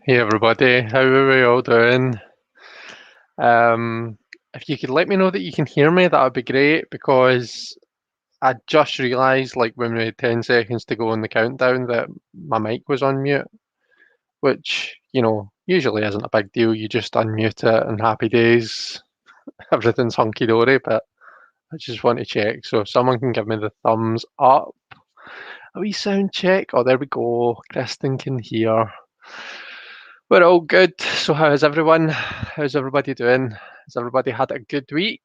Hey everybody, how are we all doing? If you could let me know that you can hear me, that would be great because I just realised, like when we had 10 seconds to go on the countdown, that my mic was on mute, which, usually isn't a big deal. You just unmute it and happy days, everything's hunky-dory, but I just want to check. So if someone can give me the thumbs up, a wee sound check. Oh, there we go. Kristen can hear. We're all good. So how's everyone? How's everybody doing? Has everybody had a good week?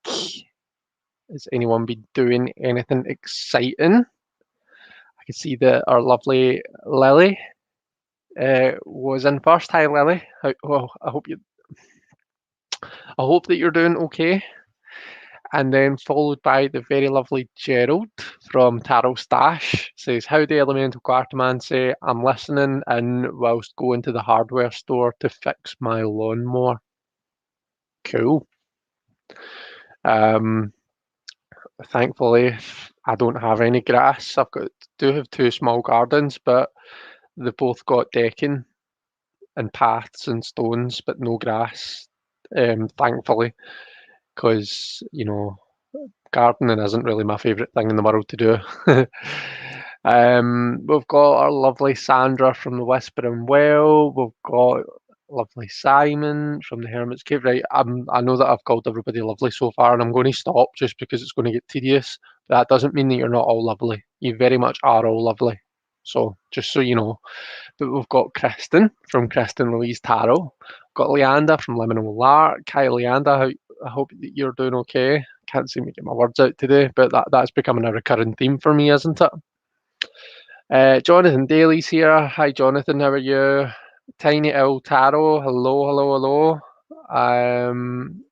Has anyone been doing anything exciting? I can see that our lovely Lily was in first. Hi Lily. Well, I hope that you're doing okay. And then followed by the very lovely Gerald from Taro Stash says, "Howdy Elemental Cartomancy. I'm listening in whilst going to the hardware store to fix my lawnmower." Cool. Um, Thankfully, I don't have any grass. Do have two small gardens, but they've both got decking and paths and stones, but no grass. Thankfully, because gardening isn't really my favourite thing in the world to do. We've got our lovely Sandra from the Whispering Well. We've got lovely Simon from the Hermit's Cave. Right, I know that I've called everybody lovely so far, and I'm going to stop just because it's going to get tedious. But that doesn't mean that you're not all lovely. You very much are all lovely. So just so you know. But we've got Kristen from Kristen Louise Tarot. We've got Leander from Liminal Lark. Hi Leander, I hope that you're doing okay. Can't seem to get my words out today, but that's becoming a recurring theme for me, isn't it? Jonathan Daly's here. Hi Jonathan, how are you? Tiny Owl Tarot, hello, hello, hello.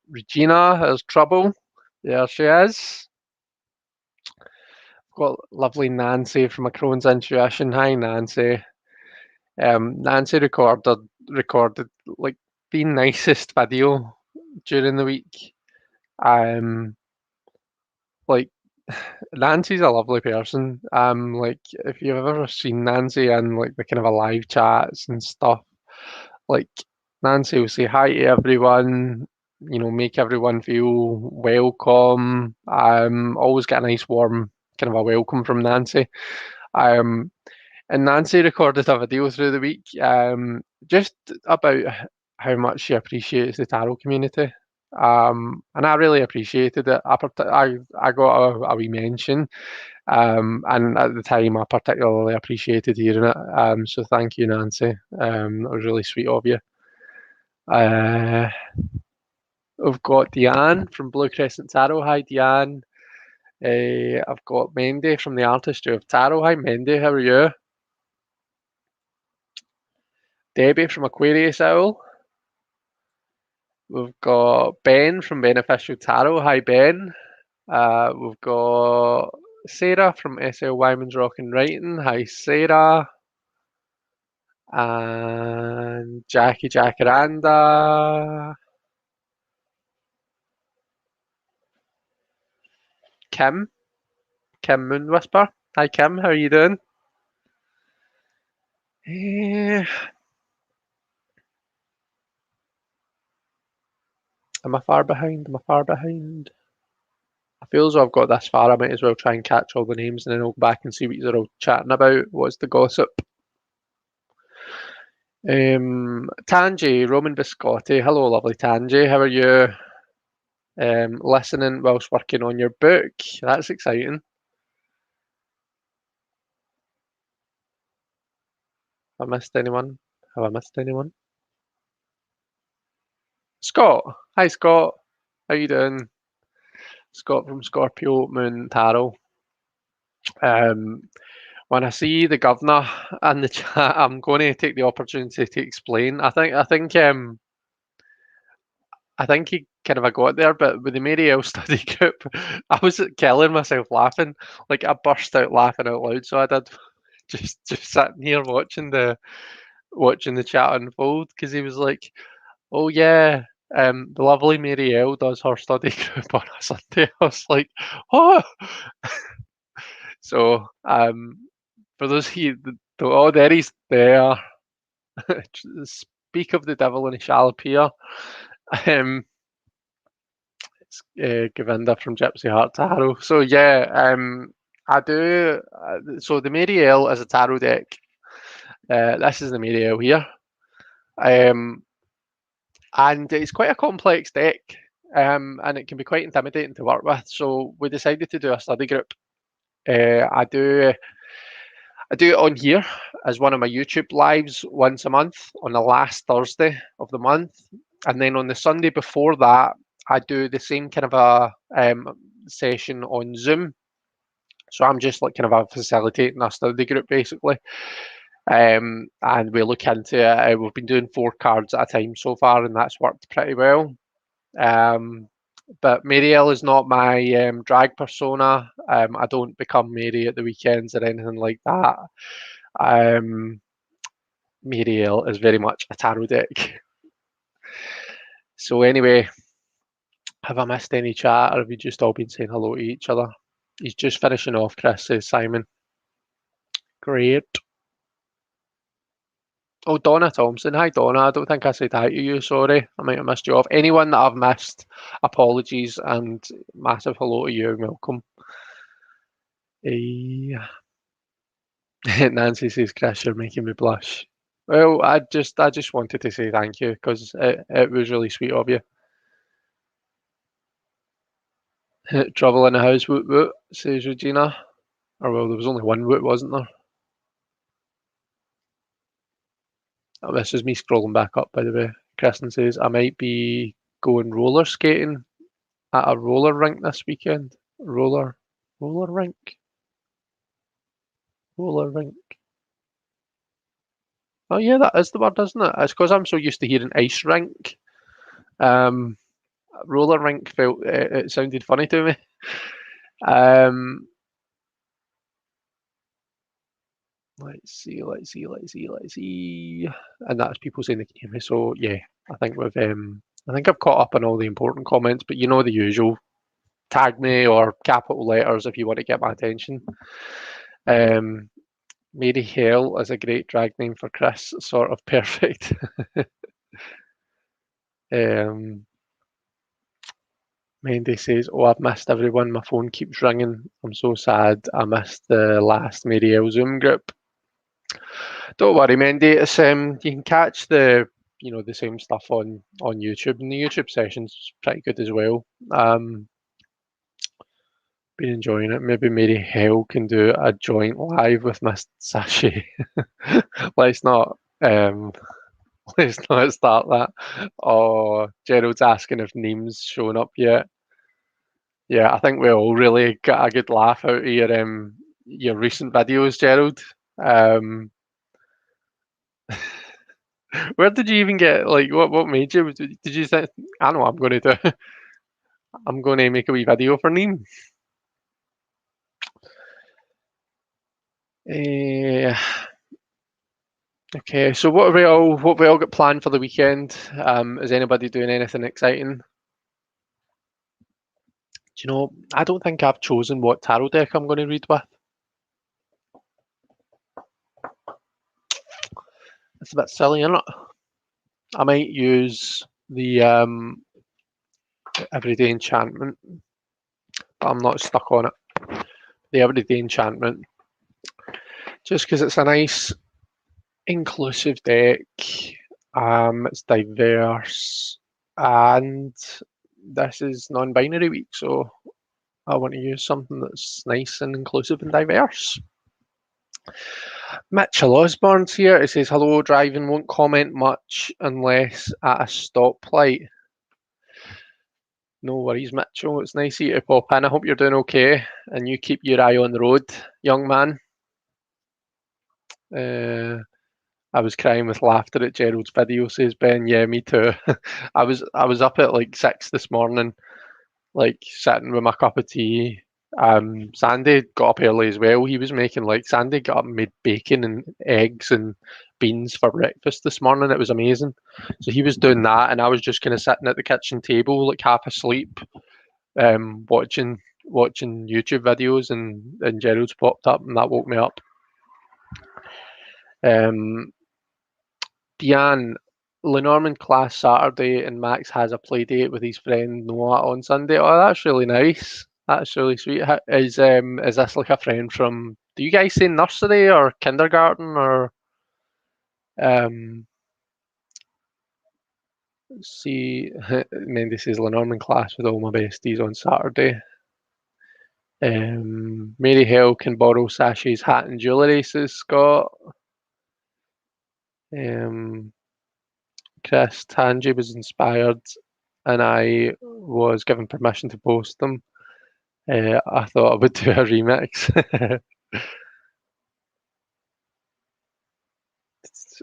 Regina has trouble. There she is. Got lovely Nancy from A Crone's Intuition. Hi Nancy. Nancy recorded like the nicest video during the week. Like Nancy's a lovely person. Like if you've ever seen Nancy and like the kind of a live chats and stuff, like Nancy will say hi to everyone, make everyone feel welcome. Always get a nice warm kind of a welcome from Nancy. Um, and Nancy recorded a video through the week, just about how much she appreciates the tarot community. And I really appreciated it. I got a wee mention, and at the time I particularly appreciated hearing it. So thank you, Nancy. That was really sweet of you. We've got Deanne from Blue Crescent Tarot. Hi, Deanne. I've got Mendy from the Artistry of Tarot. Hi, Mendy. How are you? Debbie from Aquarius Owl. We've got Ben from Beneficial Tarot. Hi, Ben. We've got Sarah from SL Wyman's Rock and Writing. Hi, Sarah. And Jackie Jacaranda. Kim. Kim Moon Whisper. Hi, Kim. How are you doing? Am I far behind? Am I far behind? I feel as though I've got this far. I might as well try and catch all the names and then I'll go back and see what you're all chatting about. What's the gossip? Tangi, Roman Biscotti. Hello, lovely Tangi. How are you? Listening whilst working on your book. That's exciting. Have I missed anyone? Have I missed anyone? Scott. Hi, Scott. How you doing? Scott from Scorpio Moon Tarot. Um, when I see the governor in the chat, I'm going to take the opportunity to explain. I think he kind of got there, but with the Mary L study group, I was killing myself laughing. Like I burst out laughing out loud. So I did, just sitting here watching the chat unfold because he was like, "Oh yeah, the lovely Mary L does her study group on a Sunday." I was like, "Oh!" So for those of you, oh, there he's there. speak of the devil and he shall appear. It's Govinda from Gypsy Heart Tarot. So yeah, I do. So the Marielle is a tarot deck. This is the Marielle here, and it's quite a complex deck, and it can be quite intimidating to work with. So we decided to do a study group. I do it on here as one of my YouTube lives once a month on the last Thursday of the month, and then on the Sunday before that, I do the same kind of a session on Zoom. So I'm just like kind of facilitating a study group basically, and we look into it. We've been doing 4 cards at a time so far, and that's worked pretty well. But Marielle is not my drag persona. I don't become Mary at the weekends or anything like that. Marielle is very much a tarot deck. So anyway, have I missed any chat, or have you just all been saying hello to each other? He's just finishing off, Chris, says Simon. Great. Oh, Donna Thompson. Hi, Donna. I don't think I said hi to you. Sorry. I might have missed you off. Anyone that I've missed, apologies, and massive hello to you and welcome. Nancy says, Chris, you're making me blush. Well, I just wanted to say thank you because it was really sweet of you. Trouble in the house, woot woot, says Regina. Or well, there was only one woot, wasn't there? Oh, this is me scrolling back up, by the way. Kristen says, I might be going roller skating at a roller rink this weekend. Roller rink? Roller rink. Oh yeah, that is the word, isn't it? It's because I'm so used to hearing ice rink. Roller rink felt, it sounded funny to me. Let's see. And that's people saying they can hear me. So yeah, I think I've caught up on all the important comments, but you know the usual. Tag me or capital letters if you want to get my attention. Mary Hell is a great drag name for Chris, sort of perfect. Mendy says, oh, I've missed everyone. My phone keeps ringing. I'm so sad. I missed the last Marielle Zoom group. Don't worry, Mendy. It's you can catch the same stuff on YouTube, and the YouTube session's pretty good as well. Been enjoying it. Maybe Mary Hell can do a joint live with Miss Sachet. let's not let's not start that. Oh, Gerald's asking if Neem's shown up yet. Yeah, I think we all really got a good laugh out of your recent videos, Gerald. Where did you even get what made you? Did you think I know I'm going to do? I'm going to make a wee video for Neem. Okay, so what we all got planned for the weekend? Is anybody doing anything exciting? Do you know? I don't think I've chosen what tarot deck I'm going to read with. It's a bit silly, isn't it? I might use the Everyday Enchantment, but I'm not stuck on it. The Everyday Enchantment, just because it's a nice, inclusive deck. It's diverse, and this is non-binary week, so I want to use something that's nice and inclusive and diverse. Mitchell Osborne's here. It says, hello, driving, won't comment much unless at a stoplight. No worries, Mitchell. It's nice of you to pop in. I hope you're doing okay and you keep your eye on the road, young man. I was crying with laughter at Gerald's video, says Ben. Yeah, me too. I was up at like 6 this morning, like sitting with my cup of tea. Sandy got up early as well. He was making Sandy got up and made bacon and eggs and beans for breakfast this morning. It was amazing. So he was doing that, and I was just kind of sitting at the kitchen table, like half asleep, watching YouTube videos, and Gerald's popped up, and that woke me up. Diane, Lenormand class Saturday, and Max has a play date with his friend Noah on Sunday. Oh, that's really nice. That's really sweet. Is this like a friend from? Do you guys say nursery or kindergarten or um? See, Mendy says Lenormand class with all my besties on Saturday. Mary Hill can borrow Sashy's hat and jewellery, says Scott. Um, Chris Tangi was inspired, and I was given permission to post them. I thought I would do a remix.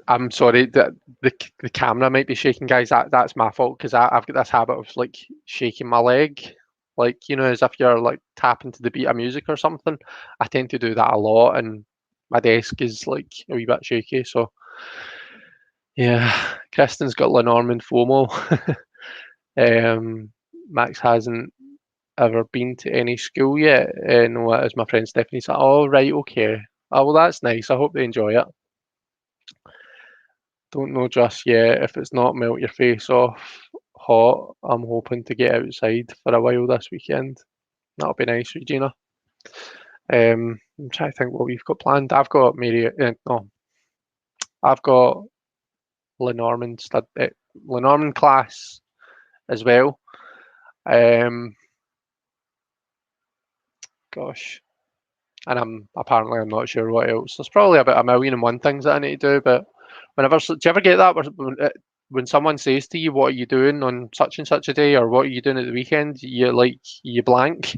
I'm sorry that the camera might be shaking, guys. That's my fault because I've got this habit of like shaking my leg, like as if you're like tapping to the beat of music or something. I tend to do that a lot, and my desk is like a wee bit shaky. So yeah, Kristen's got Lenormand FOMO. Max hasn't ever been to any school yet. No, as my friend Stephanie said, oh right, okay. Oh well, that's nice. I hope they enjoy it. Don't know just yet. If it's not melt your face off hot, I'm hoping to get outside for a while this weekend. That'll be nice, Regina. I'm trying to think what we've got planned. I've got no, I've got Lenormand Lenormand class as well. Um, gosh, and I'm not sure what else. There's probably about a million and one things that I need to do. But do you ever get that when someone says to you, "What are you doing on such and such a day?" or "What are you doing at the weekend?" You blank.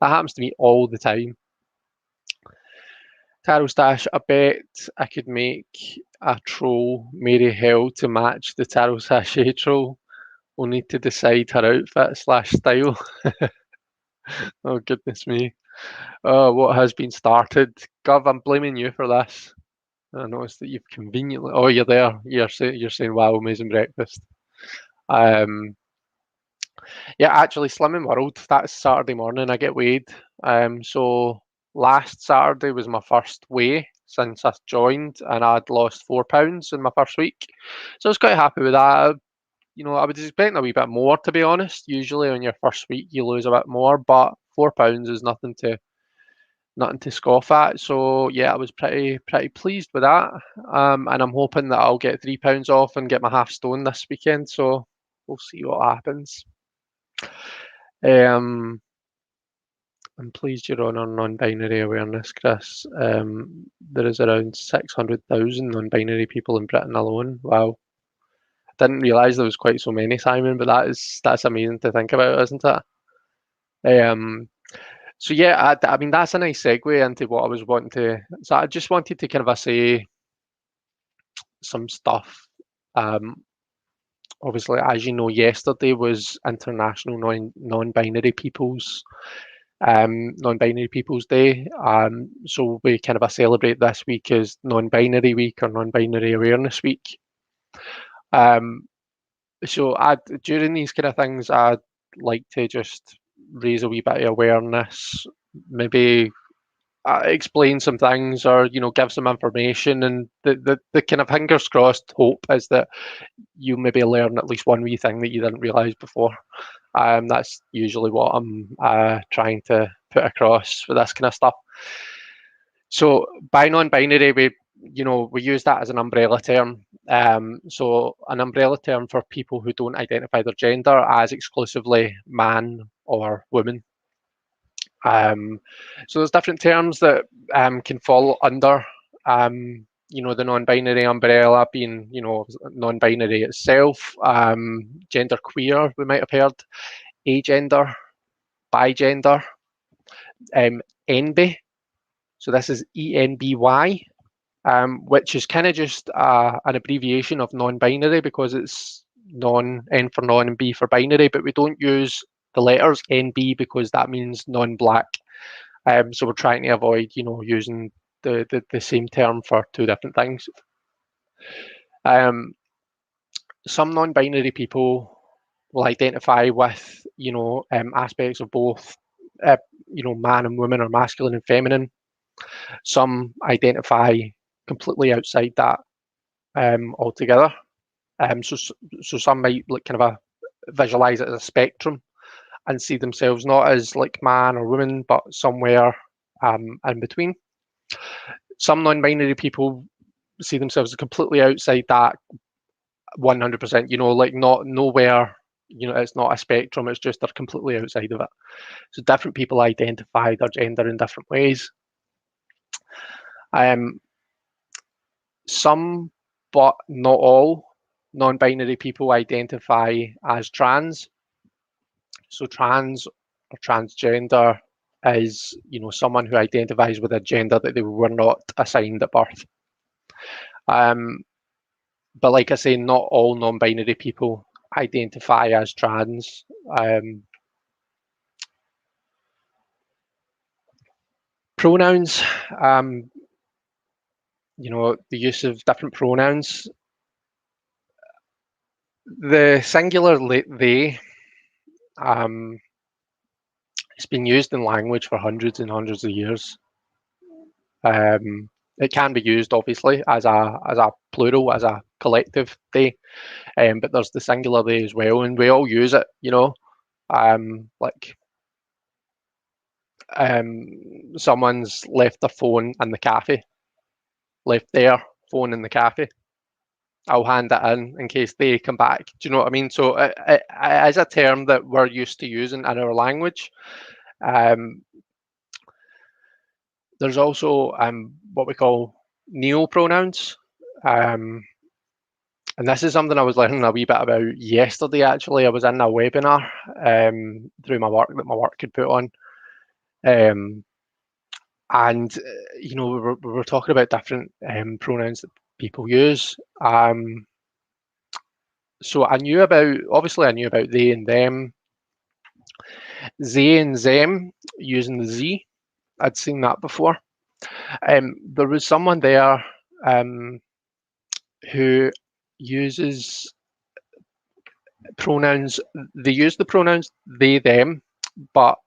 That happens to me all the time. Taro Stash, I bet I could make a troll Mary Hell to match the Taro Sachet troll. We'll need to decide her outfit / style. Oh goodness me. Oh, what has been started? Gov, I'm blaming you for this. I noticed that you've conveniently. Oh, you're there. You're saying, "Wow, amazing breakfast." Um, yeah, actually, Slimming World. That's Saturday morning. I get weighed. So last Saturday was my first weigh since I joined, and I'd lost 4 pounds in my first week. So I was quite happy with that. I was expecting a wee bit more, to be honest. Usually on your first week you lose a bit more, but 4 pounds is nothing to scoff at. So yeah, I was pretty pleased with that. And I'm hoping that I'll get £3 off and get my half stone this weekend. So we'll see what happens. Um, I'm pleased you're on our non-binary awareness, Chris. There is around 600,000 non-binary people in Britain alone. Wow. Didn't realise there was quite so many, Simon, but that's amazing to think about, isn't it? So yeah, I mean that's a nice segue into what I was wanting to. So I just wanted to kind of say some stuff. Um, Obviously, as you know, yesterday was International Non-Binary People's Day. So we kind of celebrate this week as Non-Binary Week or Non-Binary Awareness Week. Um, so during these kind of things, I'd like to just raise a wee bit of awareness, maybe explain some things or give some information, and the kind of fingers crossed hope is that you maybe learn at least one wee thing that you didn't realize before. That's usually what I'm trying to put across with this kind of stuff. So by non-binary, we use that as an umbrella term. So an umbrella term for people who don't identify their gender as exclusively man or woman. So there's different terms that can fall under the non-binary umbrella, being non-binary itself, gender queer, we might have heard, agender, bigender, enby. So this is ENBY, which is kind of just an abbreviation of non-binary because it's N for non and B for binary, but we don't use the letters NB because that means non-black. So we're trying to avoid, using the same term for two different things. Some non-binary people will identify with, aspects of both, man and woman or masculine and feminine. Some identify completely outside that altogether. So some might like kind of visualize it as a spectrum and see themselves not as like man or woman, but somewhere in between. Some non-binary people see themselves as completely outside that 100%, like not nowhere, it's not a spectrum, it's just they're completely outside of it. So different people identify their gender in different ways. Some, but not all, non-binary people identify as trans. So trans or transgender is, someone who identifies with a gender that they were not assigned at birth. But like I say, not all non-binary people identify as trans. Pronouns, the use of different pronouns. The singular they, it's been used in language for hundreds and hundreds of years. It can be used, obviously, as a plural, as a collective they, but there's the singular they as well, and we all use it, like someone's left their phone in the cafe, left their phone in the cafe. I'll hand it in case they come back. Do you know what I mean? So it is a term that we're used to using in our language. There's also what we call neopronouns. And this is something I was learning a wee bit about yesterday, actually. I was in a webinar through my work that my work had put on. And, we were talking about different pronouns that people use. So I knew about they and them. They and them, using the Z. I'd seen that before. There was someone there who uses pronouns. They use the pronouns they, them, but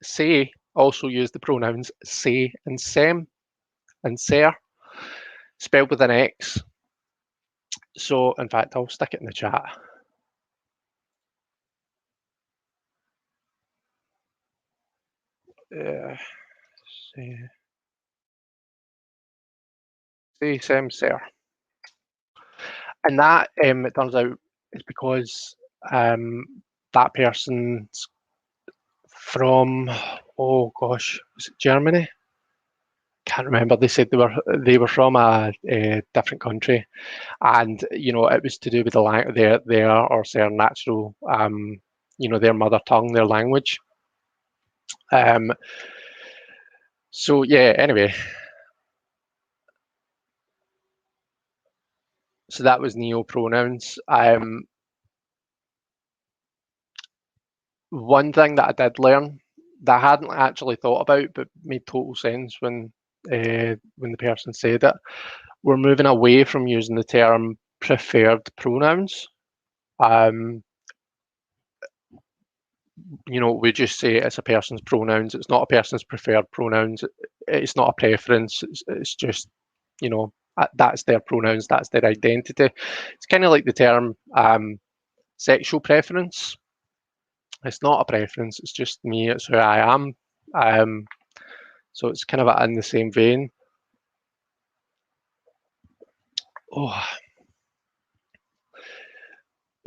say also use the pronouns say and sem and ser, spelled with an X. So, in fact, I'll stick it in the chat. Say, sem, ser. And that, it turns out, is because that person's from, oh gosh, was it Germany? Can't remember. They said they were from a different country, and it was to do with their or their natural, their mother tongue, their language. So yeah. Anyway, so that was neopronouns. One thing that I did learn that I hadn't actually thought about, but made total sense when the person said it. We're moving away from using the term preferred pronouns. We just say it's a person's pronouns. It's not a person's preferred pronouns. It's not a preference. It's just, that's their pronouns. That's their identity. It's kind of like the term sexual preference. It's not a preference. It's just me. It's who I am. So it's kind of in the same vein. Oh,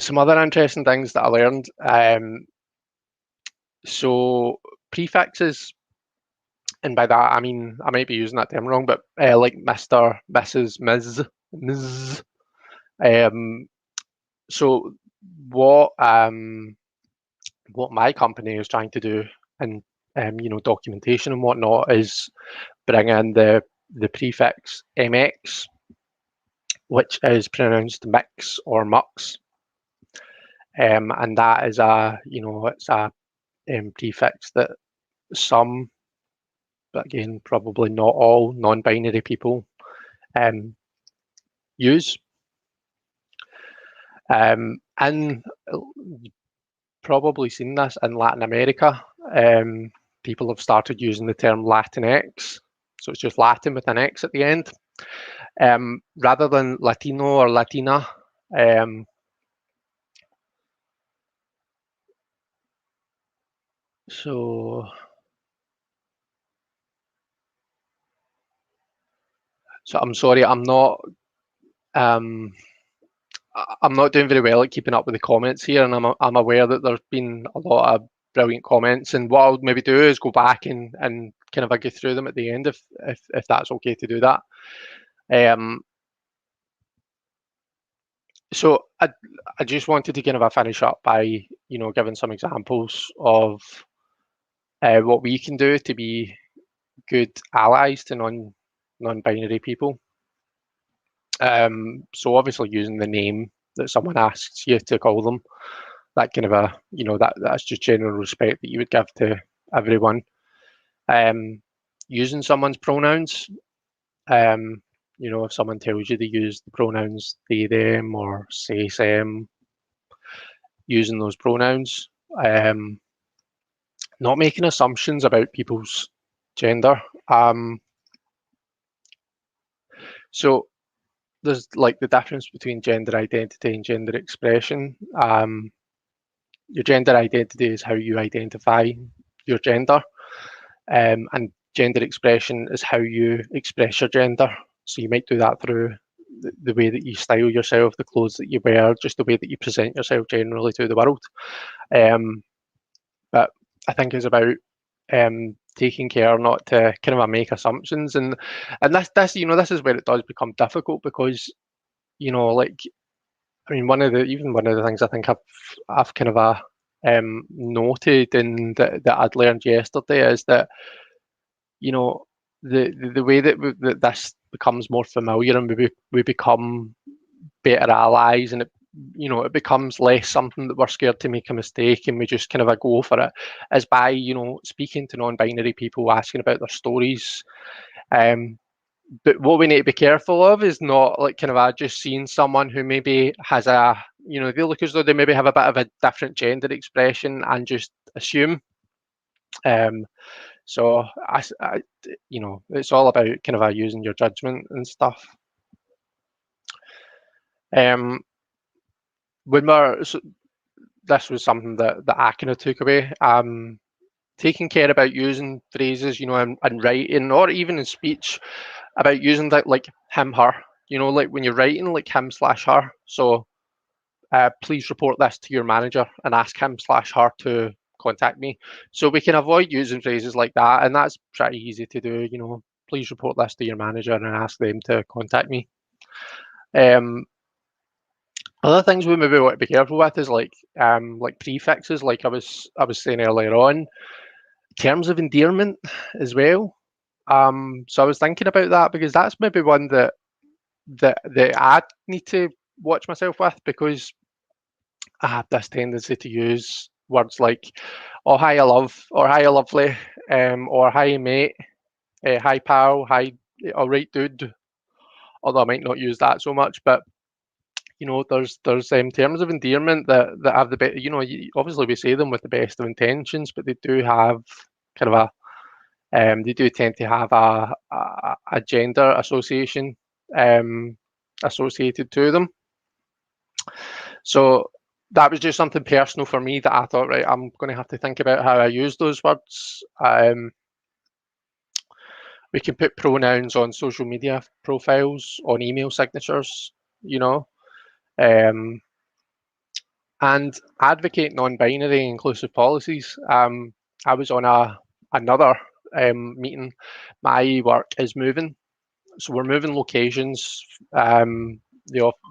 some other interesting things that I learned. So prefixes, and by that I mean I might be using that term wrong, but like Mr., Mrs., Ms. So what my company is trying to do, and documentation and whatnot, is bring in the prefix MX, which is pronounced mix or mux, and that is it's a prefix that some, but again probably not all, non-binary people use. And you've probably seen this in Latin America. People have started using the term Latinx, so it's just Latin with an X at the end, rather than Latino or Latina. Um, so, so I'm sorry, um, I'm not doing very well at keeping up with the comments here, and I'm aware that there's been a lot of brilliant comments. And what I'll maybe do is go back and kind of go through them at the end if that's okay to do that. Um, so I just wanted to kind of finish up by giving some examples of what we can do to be good allies to non-binary people. So obviously using the name that someone asks you to call them, that kind of that's just general respect that you would give to everyone. Using someone's pronouns. If someone tells you to use the pronouns they, them, or say, them, using those pronouns. Not making assumptions about people's gender. So there's like the difference between gender identity and gender expression. Your gender identity is how you identify your gender, and gender expression is how you express your gender. So you might do that through the way that you style yourself, the clothes that you wear, just the way that you present yourself generally to the world. But I think it's about taking care not to kind of make assumptions, and this this is where it does become difficult because like I mean one of the things I think I've kind of noted and that I'd learned yesterday is that the way that this becomes more familiar and we become better allies, and it becomes less something that we're scared to make a mistake and we just kind of go for it, is by speaking to non-binary people, asking about their stories. But what we need to be careful of is not like kind of just seeing someone who maybe has they look as though they maybe have a bit of a different gender expression and just assume. Um, so it's all about kind of using your judgment and stuff. Um, when we're so this was something that I kind of took away. Taking care about using phrases, in writing or even in speech, about using that like him, her. Like when you're writing, like him/her. So, please report this to your manager and ask him/her to contact me. So we can avoid using phrases like that, and that's pretty easy to do. Please report this to your manager and ask them to contact me. Other things we maybe want to be careful with is like prefixes, like I was saying earlier on, terms of endearment as well. So I was thinking about that because that's maybe one that I need to watch myself with, because I have this tendency to use words like "oh hi I love" or "hi lovely," or "hi mate," "hi pal," "hi all right dude." Although I might not use that so much, but there's terms of endearment that have the best. Obviously we say them with the best of intentions, but they do have kind of they do tend to have a gender association associated to them. So that was just something personal for me that I thought, right, I'm going to have to think about how I use those words. We can put pronouns on social media profiles, on email signatures, um, and advocate non-binary inclusive policies. I was on another meeting. My work is moving, so we're moving locations. We're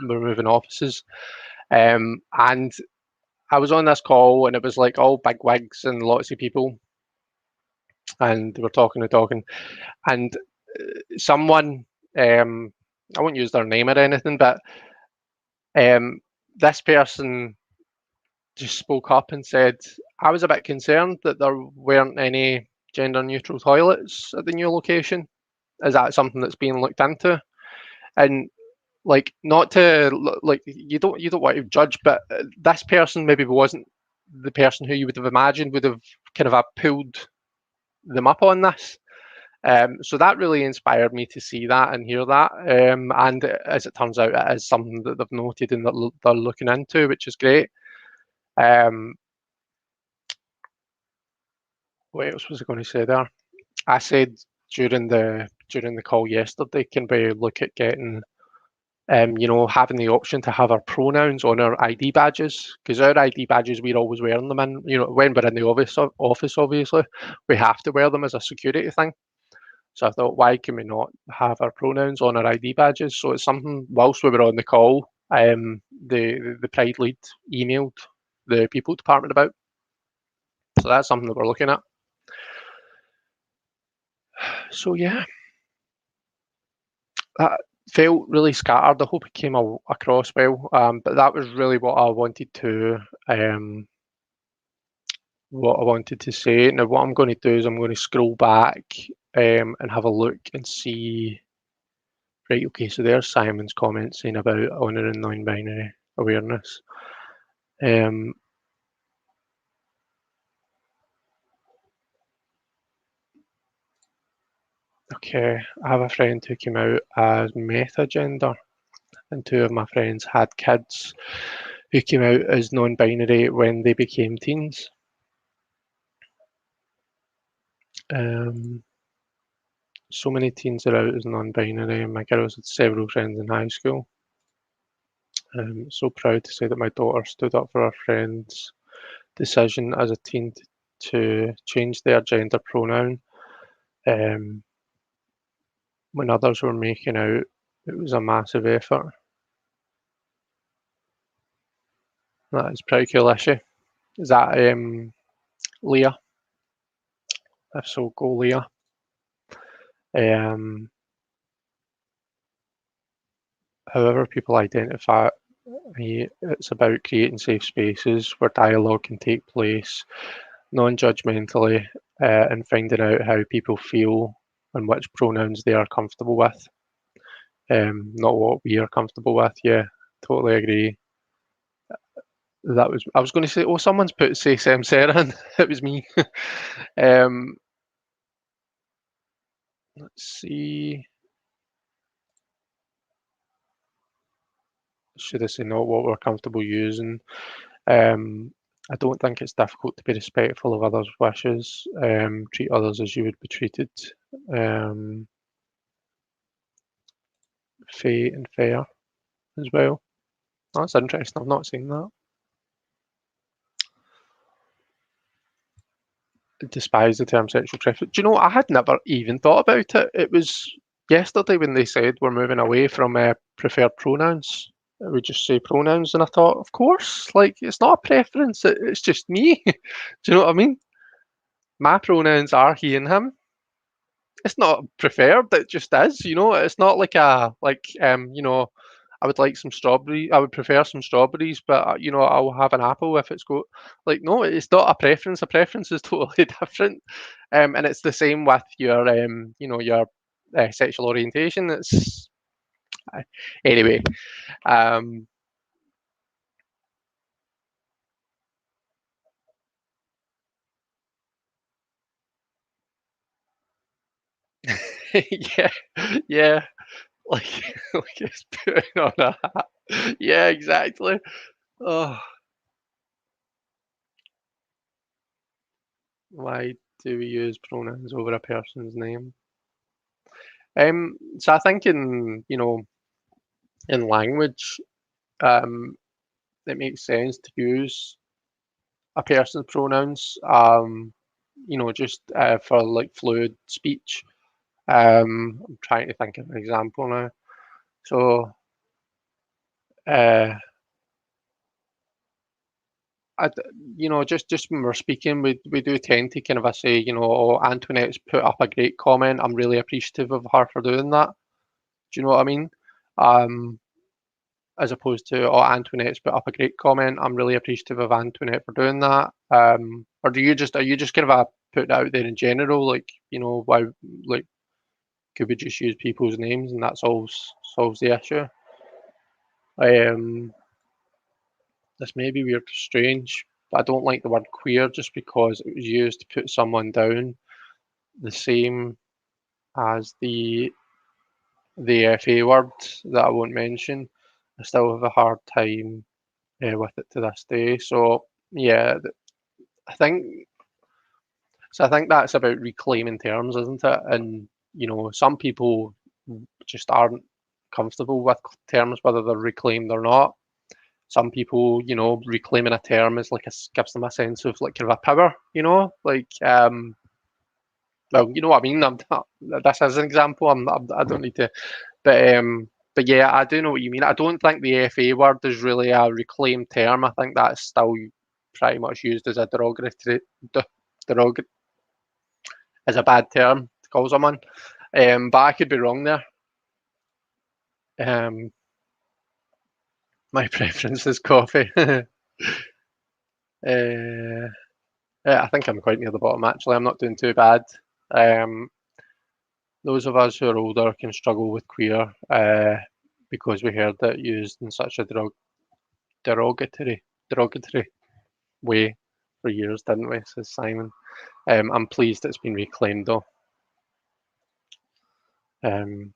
moving offices, and I was on this call, and it was like all big wigs and lots of people, and they were talking and talking, and someone, I won't use their name or anything, but this person just spoke up and said, I was a bit concerned that there weren't any gender neutral toilets at the new location. Is that something that's being looked into? And like, not to like, you don't want to judge, but this person maybe wasn't the person who you would have imagined would have kind of pulled them up on this. So that really inspired me to see that and hear that. And as it turns out, it is something that they've noted and that they're looking into, which is great. Um, what else was I going to say there? I said during the call yesterday, can we look at getting having the option to have our pronouns on our ID badges, because our ID badges, we're always wearing them in, when we're in the office, obviously, we have to wear them as a security thing. So I thought, why can we not have our pronouns on our ID badges? So it's something, whilst we were on the call, the Pride lead emailed the people department about. So that's something that we're looking at. So yeah, that felt really scattered. I hope it came across well. But that was really what I wanted to say. Now, what I'm going to do is I'm going to scroll back and have a look and see. Right, okay, so there's Simon's comment saying about honouring non-binary awareness. Okay, I have a friend who came out as meta-gender, and two of my friends had kids who came out as non-binary when they became teens. So many teens are out as non-binary, and my girls had several friends in high school. So proud to say that my daughter stood up for her friend's decision as a teen to change their gender pronoun. When others were making out, it was a massive effort. That is pretty cool, issue. Is that Leah? If so, go Leah. However people identify, it's about creating safe spaces where dialogue can take place non-judgmentally, and finding out how people feel and which pronouns they are comfortable with. Not what we are comfortable with. Yeah, totally agree. I was going to say, oh, someone's put say Sam Sarah in. It was me. um, let's see. Should I say not what we're comfortable using? I don't think it's difficult to be respectful of others' wishes. Treat others as you would be treated. Fair and fair as well. That's interesting. I've not seen that. Despise the term sexual preference. Do you know, I had never even thought about it. It was yesterday when they said we're moving away from preferred pronouns. We just say pronouns, and I thought, of course, like it's not a preference. It's just me. Do you know what I mean? My pronouns are he and him. It's not preferred. It just is. It's not like I would like some strawberry. I would prefer some strawberries, but I'll have an apple if it's got like no. It's not a preference. A preference is totally different, and it's the same with your sexual orientation. It's anyway. Um, yeah, yeah. Like, like it's putting on a hat. Yeah, exactly. Oh, why do we use pronouns over a person's name? So I think in language, um, it makes sense to use a person's pronouns. Just for like fluid speech. I'm trying to think of an example now. So, uh, I, just when we're speaking, we do tend to kind of say, oh, Antoinette's put up a great comment. I'm really appreciative of her for doing that. Do you know what I mean? Um, as opposed to, oh, Antoinette's put up a great comment. I'm really appreciative of Antoinette for doing that. Or are you just kind of put it out there in general, like, why, like, could we just use people's names and that solves the issue? Um, this may be weird, strange, but I don't like the word queer just because it was used to put someone down the same. as the FA word that I won't mention. I still have a hard time with it to this day. So yeah, I think I think that's about reclaiming terms, isn't it? And some people just aren't comfortable with terms, whether they're reclaimed or not. Some people, reclaiming a term is like gives them a sense of like kind of a power, like well, you know what I mean. This is an example. I don't need to, but yeah, I do know what you mean. I don't think the FA word is really a reclaimed term. I think that's still pretty much used as a derogatory, derog as a bad term to call someone. But I could be wrong there. Um, my preference is coffee. I think I'm quite near the bottom actually. I'm not doing too bad. Um, those of us who are older can struggle with queer because we heard it used in such a derogatory way for years, didn't we? Says Simon. I'm pleased it's been reclaimed though. Um,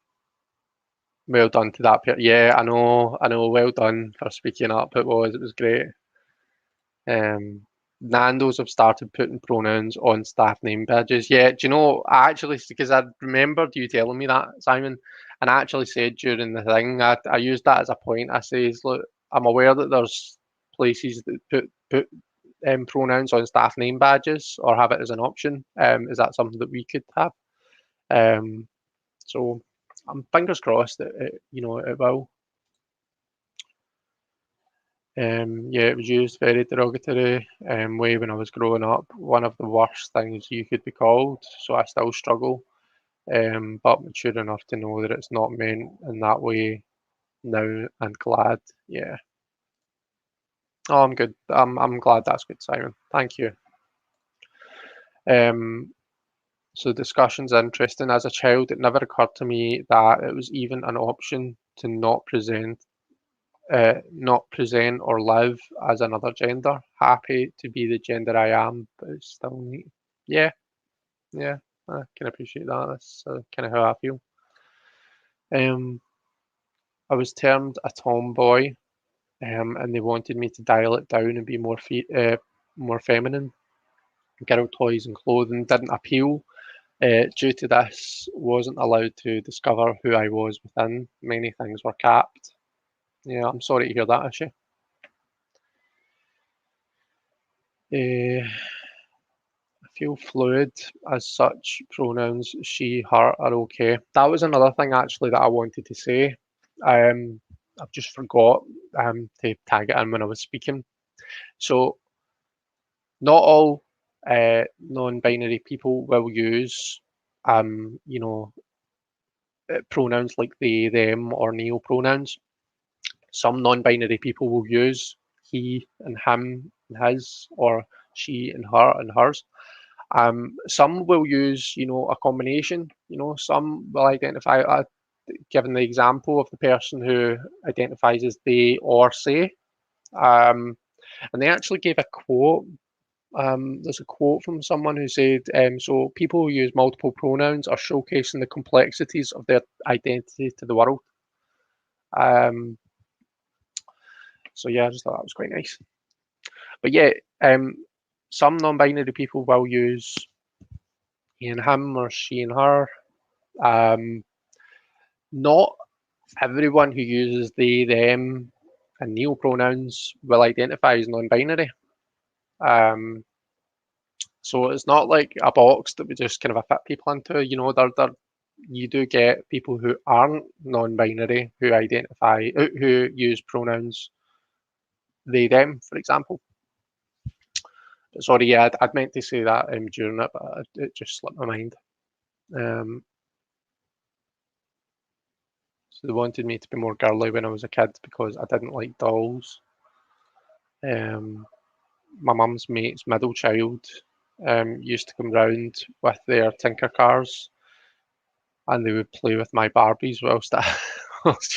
well done to that pair. Yeah, I know. Well done for speaking up. It was great. Nando's have started putting pronouns on staff name badges. Yeah, do you know, because I remembered you telling me that, Simon, and I actually said during the thing, I used that as a point. I says, look, I'm aware that there's places that put pronouns on staff name badges or have it as an option. Is that something that we could have? Um, so I'm fingers crossed that it will. Yeah, it was used very derogatory way when I was growing up. One of the worst things you could be called, so I still struggle. But mature enough to know that it's not meant in that way now and glad. Yeah. Oh, I'm good. I'm glad that's good, Simon. Thank you. Um, so discussion's interesting. As a child, it never occurred to me that it was even an option to not present or live as another gender. Happy to be the gender I am, but it's still neat. Yeah, yeah, I can appreciate that. That's kind of how I feel. Um, I was termed a tomboy, and they wanted me to dial it down and be more feminine. Girl toys and clothing didn't appeal. Due to this, wasn't allowed to discover who I was within. Many things were capped. Yeah, I'm sorry to hear that, Ashley. Uh, I feel fluid as such. Pronouns she, her are okay. That was another thing actually that I wanted to say. I've just forgot to tag it in when I was speaking. So not all non-binary people will use pronouns like they, them, or neo-pronouns. Some non-binary people will use he and him and his, or she and her and hers. Some will use, a combination. Some will identify, given the example of the person who identifies as they or say. Um, and they actually gave a quote. There's a quote from someone who said, so people who use multiple pronouns are showcasing the complexities of their identity to the world. Um, so yeah, I just thought that was quite nice. But yeah, some non-binary people will use he and him or she and her. Not everyone who uses they, them, and neo-pronouns will identify as non-binary. Um, so it's not like a box that we just kind of fit people into. You do get people who aren't non-binary who identify who use pronouns they, them, for example. But sorry, yeah, I'd meant to say that during it, but it just slipped my mind. Um, so they wanted me to be more girly when I was a kid because I didn't like dolls. My mum's mate's middle child used to come round with their Tinker cars and they would play with my Barbies whilst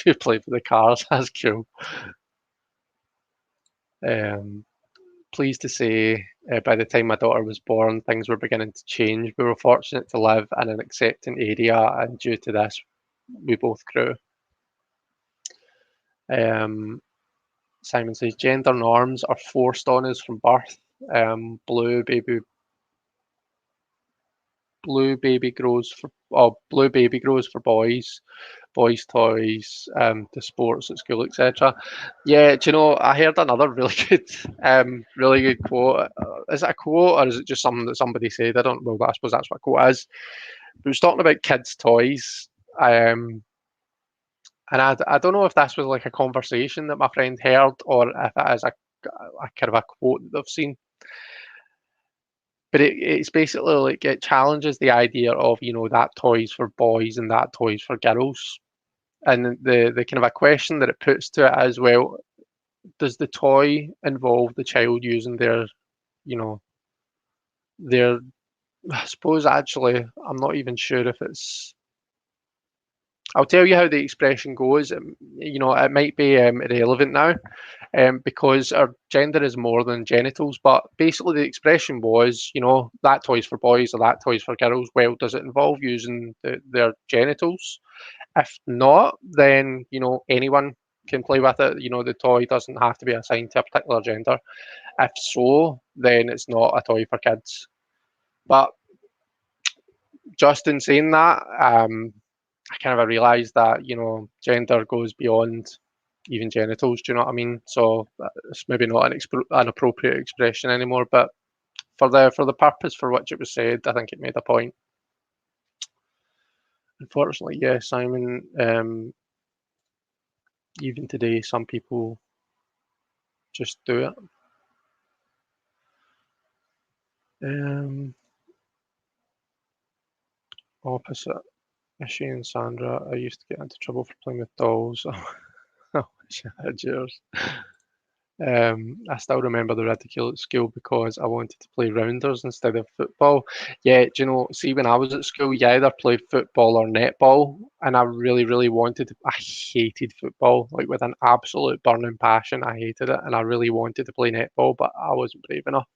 you play with the cars. That's cool. Um, pleased to say, by the time my daughter was born, things were beginning to change. We were fortunate to live in an accepting area, and due to this, we both grew. Um, Simon says gender norms are forced on us from birth. Um, blue baby, blue baby grows for boys, boys' toys, to sports at school, etc. Yeah, do you know? I heard another really really good quote. Is it a quote or is it just something that somebody said? I don't know. But I suppose that's what a quote is. But it was talking about kids' toys. And I don't know if this was like a conversation that my friend heard or if it is a kind of a quote that they've seen. But it's basically like it challenges the idea of, that toys for boys and that toys for girls. And the kind of a question that it puts to it as well, does the toy involve the child using you know, their, I suppose actually, I'm not even sure if it's, I'll tell you how the expression goes. It might be irrelevant now, because our gender is more than genitals. But basically, the expression was, that toy's for boys or that toy's for girls. Well, does it involve using their genitals? If not, then anyone can play with it. The toy doesn't have to be assigned to a particular gender. If so, then it's not a toy for kids. But just in saying that, I kind of realised that gender goes beyond even genitals. Do you know what I mean? So it's maybe not an appropriate expression anymore. But for the purpose for which it was said, I think it made a point. Unfortunately, yeah, Simon. Even today, some people just do it. Opposite. Ishi and Sandra. I used to get into trouble for playing with dolls. I wish I had yours. I still remember the ridicule at school because I wanted to play rounders instead of football. Yeah, do you know, see, when I was at school, you either played football or netball, and I really, really wanted to. I hated football, like with an absolute burning passion. I hated it, and I really wanted to play netball, but I wasn't brave enough.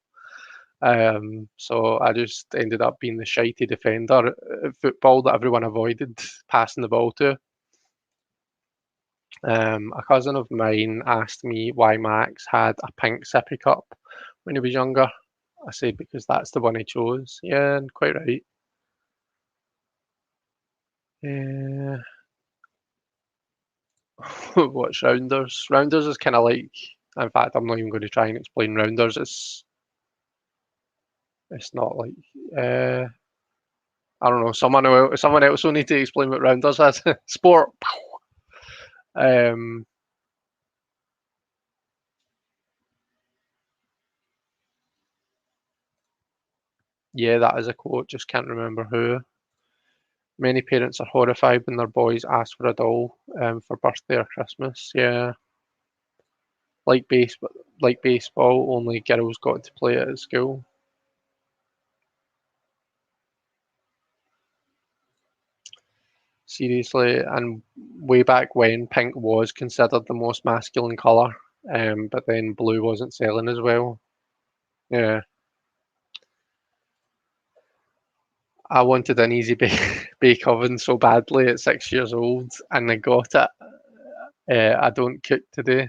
So I just ended up being the shitey defender at football that everyone avoided passing the ball to. A cousin of mine asked me why Max had a pink sippy cup when he was younger. I said because that's the one he chose. Yeah, and quite right. Uh, what's Rounders? Rounders is kind of like. In fact, I'm not even going to try and explain Rounders. It's not like. Uh, I don't know. Someone else will need to explain what Rounders is. Sport. Um, yeah, that is a quote. Just can't remember who. Many parents are horrified when their boys ask for a doll for birthday or Christmas. Yeah, like baseball, only girls got to play it at school. Seriously, and way back when, pink was considered the most masculine color, but then blue wasn't selling as well. Yeah, I wanted an easy bake oven so badly at 6 years old, and I got it. I don't cook today.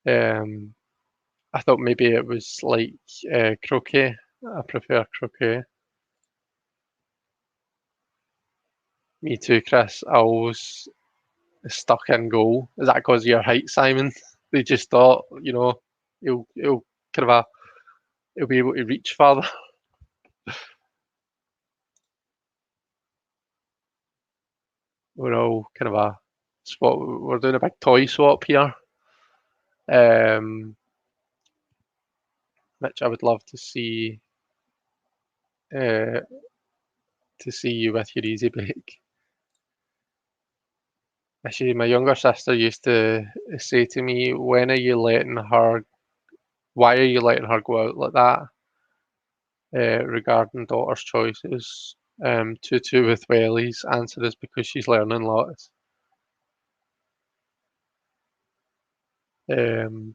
Um, I thought maybe it was like croquet. I prefer croquet. Me too, Chris. I always stuck in goal. Is that because of your height, Simon? They just thought, he'll kind of he'll be able to reach farther. We're all kind of a swap. We're doing a big toy swap here, um, which I would love uh, to see you with your easy bake. Actually, my younger sister used to say to me, why are you letting her go out like that?" Regarding daughter's choices. Tutu with wellies. Answer is because she's learning lots. Um,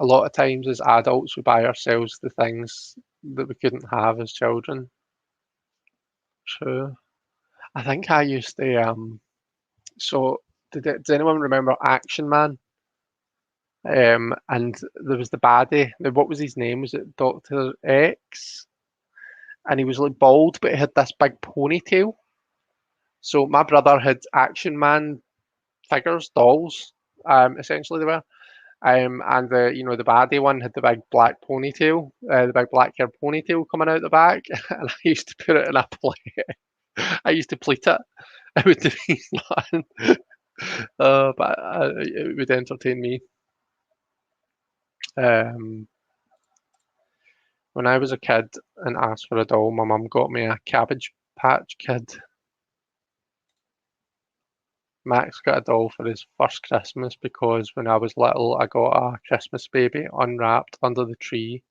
a lot of times as adults we buy ourselves the things that we couldn't have as children. True. I think I used to so does anyone remember Action Man? And there was the baddie. What was his name? Was it Dr. X? And he was like bald, but he had this big ponytail. So my brother had Action Man figures, dolls, essentially they were. And the baddie one had the big black ponytail, the big black hair ponytail coming out the back, and I used to put it in a play. I used to pleat it. It would be fun, but it would entertain me. Um, when I was a kid and asked for a doll, my mum got me a Cabbage Patch Kid. Max got a doll for his first Christmas because when I was little, I got a Christmas baby unwrapped under the tree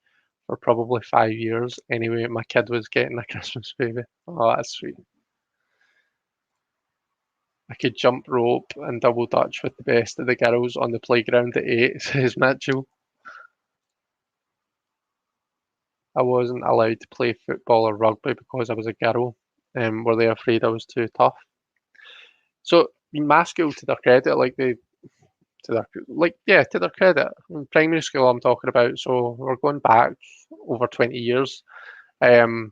for probably 5 years. Anyway, my kid was getting a Christmas baby. Oh, that's sweet. I could jump rope and double dutch with the best of the girls on the playground at 8, says Mitchell. I wasn't allowed to play football or rugby because I was a girl. Were they afraid I was too tough? So my school, to their credit, to their credit, in primary school I'm talking about. So we're going back over 20 years. Um,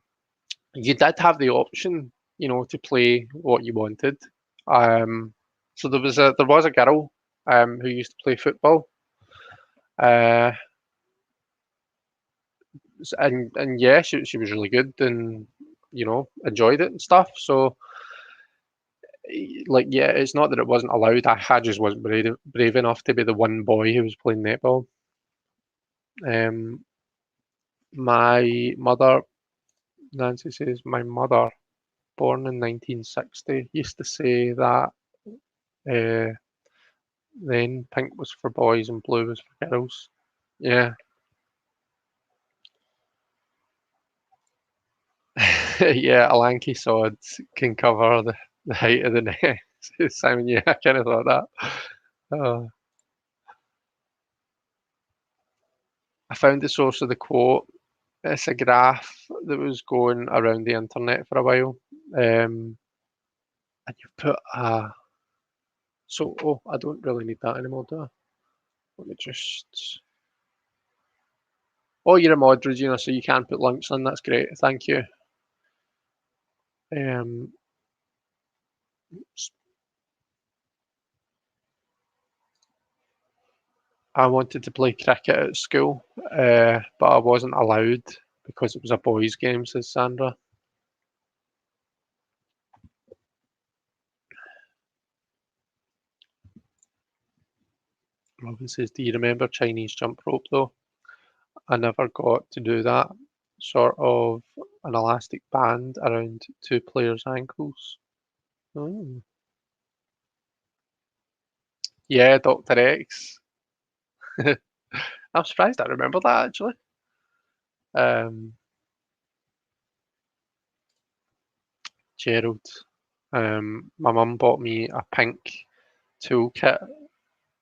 you did have the option, to play what you wanted. So there was a girl who used to play football, uh, and yeah, she was really good and enjoyed it and stuff. So like yeah, it's not that it wasn't allowed. I just wasn't brave enough to be the one boy who was playing netball. My mother, Nancy says, my mother, born in 1960, used to say that uh, then pink was for boys and blue was for girls. Yeah, yeah, a lanky sod can cover the height of the net. Simon, yeah, I kind of thought that. Uh, I found the source of the quote. It's a graph that was going around the internet for a while. And you put I don't really need that anymore, do I? Let me just. Oh, you're a mod, Regina, so you can put links in. That's great. Thank you. Um, I wanted to play cricket at school, but I wasn't allowed because it was a boys' game, says Sandra. Robin says, do you remember Chinese jump rope though? I never got to do that. Sort of an elastic band around two players' ankles. Oh. Yeah, Dr. X. I'm surprised I remember that actually. Um, Gerald. My mum bought me a pink toolkit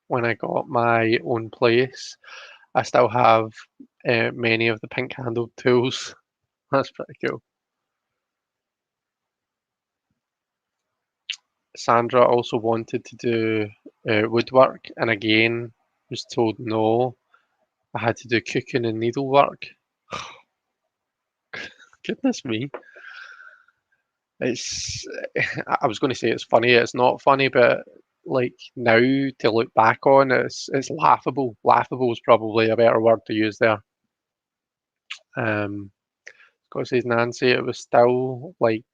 when I got my own place. I still have many of the pink handled tools. That's pretty cool. Sandra also wanted to do woodwork, and again was told no. I had to do cooking and needlework. Goodness me. It's I was going to say it's funny. It's not funny, but like now to look back on, it's laughable. Laughable is probably a better word to use there. Scott says Nancy, it was still like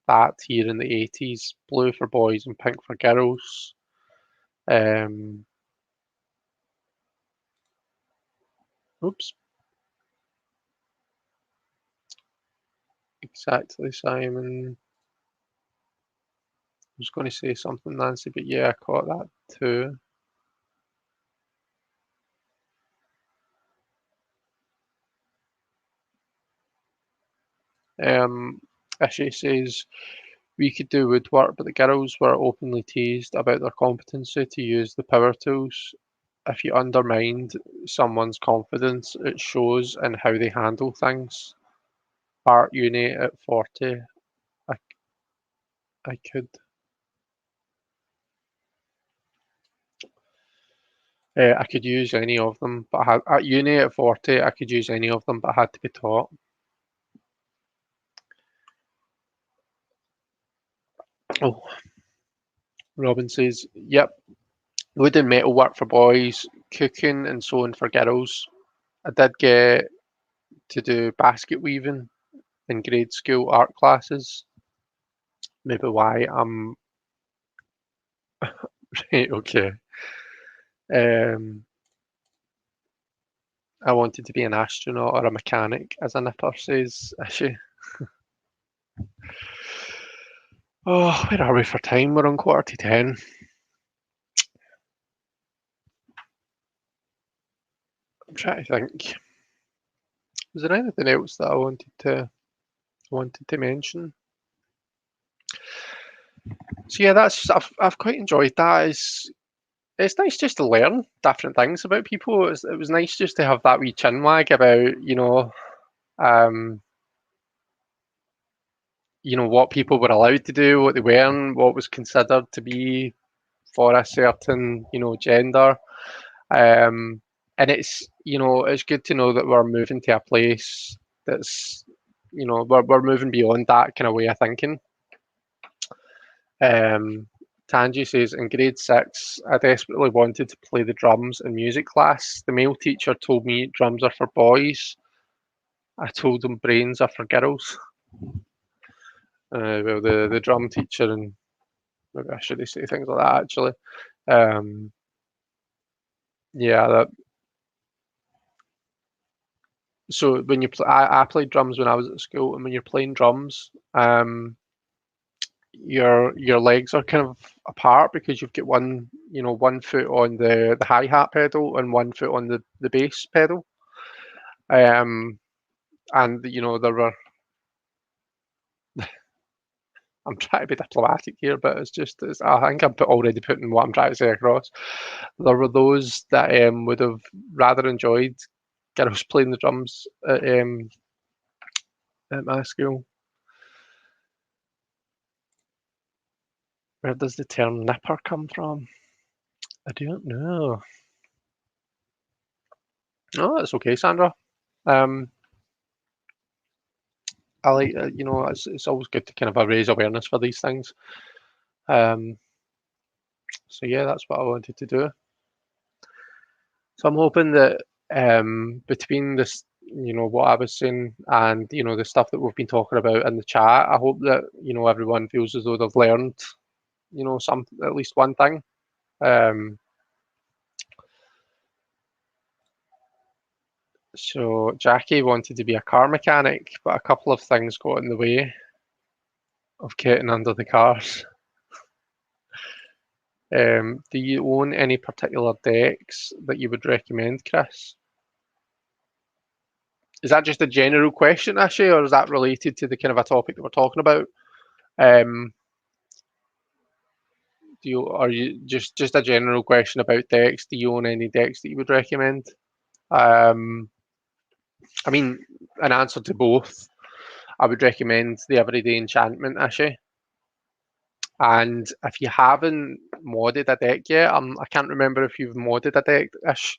that here in the 80s. Blue for boys and pink for girls. Um, oops, exactly, Simon. I was going to say something, Nancy, but yeah, I caught that too. Um, Ishe says, We could do woodwork, but the girls were openly teased about their competency to use the power tools. If you undermined someone's confidence, it shows in how they handle things. Art uni at 40, I, I could. I could use any of them, but at uni at 40, I could use any of them, but I had to be taught. Oh, Robin says, yep, wood and metal work for boys, cooking and sewing for girls. I did get to do basket weaving in grade school art classes. Maybe why I'm right, okay. Um, I wanted to be an astronaut or a mechanic, as a nipper says, Ishi. Oh, where are we for time? We're on 10:15. I'm trying to think. Was there anything else that I wanted to mention? So yeah, I've quite enjoyed that. It's nice just to learn different things about people. It was nice just to have that wee chin wag about um, what people were allowed to do, what they weren't, what was considered to be for a certain gender. Um, and it's good to know that we're moving to a place that's we're moving beyond that kind of way of thinking. Tanji says, in grade 6, I desperately wanted to play the drums in music class. The male teacher told me drums are for boys. I told him brains are for girls. Well, the drum teacher, and maybe I shouldn't say things like that actually. Um, yeah, so when you play, I played drums when I was at school, and when you're playing drums, your legs are kind of apart because you've got one foot on the hi hat pedal and one foot on the bass pedal. Um, and there were. I'm trying to be diplomatic here, but I think I'm already putting what I'm trying to say across. There were those that would have rather enjoyed girls playing the drums at my school. Where does the term nipper come from? I don't know. Oh, that's okay, Sandra. Um, I like, it's always good to kind of raise awareness for these things. Um, so yeah, that's what I wanted to do. So I'm hoping that between this, what I was saying and the stuff that we've been talking about in the chat, I hope that everyone feels as though they've learned some at least one thing. Um, so Jackie wanted to be a car mechanic, but a couple of things got in the way of getting under the cars. Do you own any particular decks that you would recommend, Chris? Is that just a general question, actually, or is that related to the kind of a topic that we're talking about? Um, are you just a general question about decks? Do you own any decks that you would recommend? Um, I mean, an answer to both. I would recommend the Everyday Enchantment, actually. And if you haven't modded a deck yet, I can't remember if you've modded a deck ish,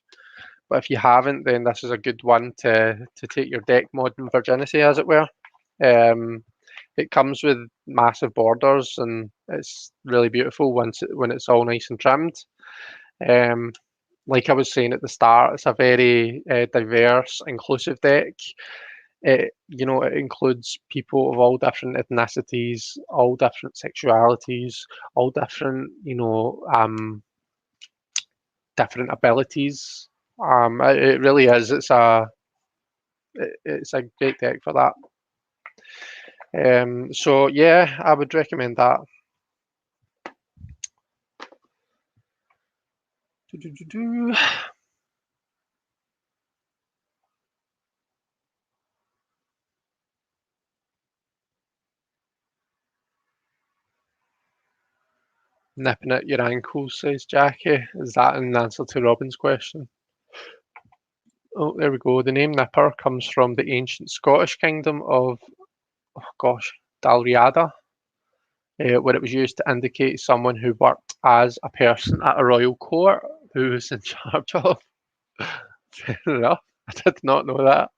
but if you haven't, then this is a good one to take your deck modding virginity, as it were. Um, it comes with massive borders, and it's really beautiful when it's all nice and trimmed. Um, like I was saying at the start, it's a very diverse, inclusive deck. It includes people of all different ethnicities, all different sexualities, all different, different abilities. It really is. It's a great deck for that. So yeah, I would recommend that. Nipping at your ankles, says Jackie. Is that an answer to Robin's question? Oh, there we go. The name Nipper comes from the ancient Scottish kingdom of, oh gosh, Dalriada, where it was used to indicate someone who worked as a person at a royal court who was in charge of. Fair enough. I did not know that.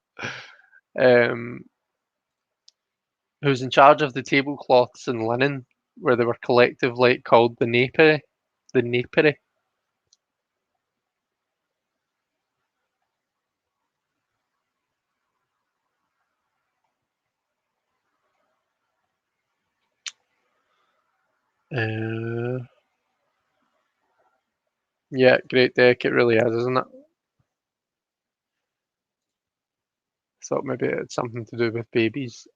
Um, who was in charge of the tablecloths and linen, where they were collectively called the napery. The napery. Uh, yeah, great deck. It really is, isn't it? Thought maybe it's something to do with babies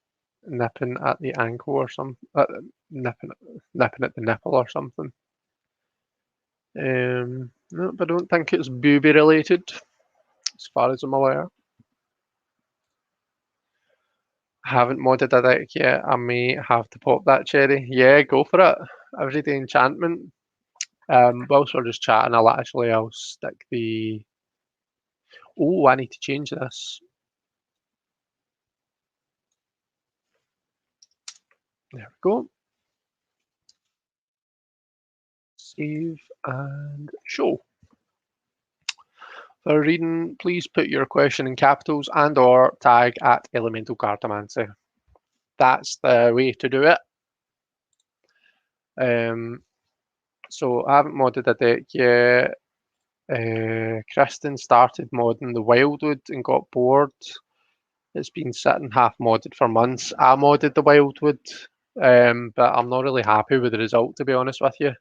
nipping at the ankle or something, nipping, nipping at the nipple or something. No, but I don't think it's booby related, as far as I'm aware. I haven't modded a deck yet. I may have to pop that cherry. Yeah, go for it. Everyday enchantment. Whilst we're just chatting, I'll stick the. Oh, I need to change this. There we go. Save and show. For reading, please put your question in capitals and or tag at Elemental Cartomancy. That's the way to do it. So I haven't modded a deck yet. Kristen started modding the Wildwood and got bored. It's been sitting half modded for months. I modded the Wildwood, but I'm not really happy with the result, to be honest with you.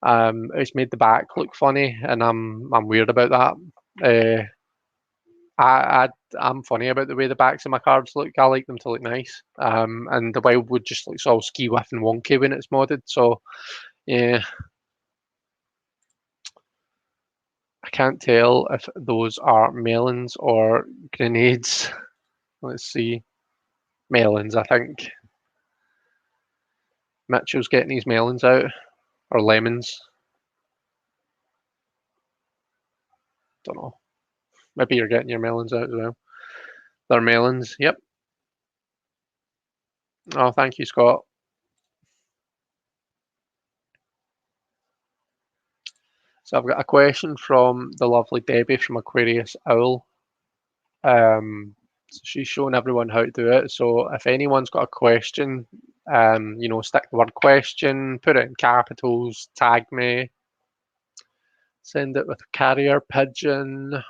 It's made the back look funny, and I'm weird about that. I'm funny about the way the backs of my cards look. I like them to look nice. And the Wildwood just looks all ski whiff and wonky when it's modded. So yeah, I can't tell if those are melons or grenades. Let's see. Melons, I think. Mitchell's getting his melons out. Or lemons. Don't know. Maybe you're getting your melons out as well. They're melons. Yep. Oh, thank you, Scott. So I've got a question from the lovely Debbie from Aquarius Owl. So she's showing everyone how to do it. So if anyone's got a question, stick the word question, put it in capitals, tag me, send it with a carrier pigeon,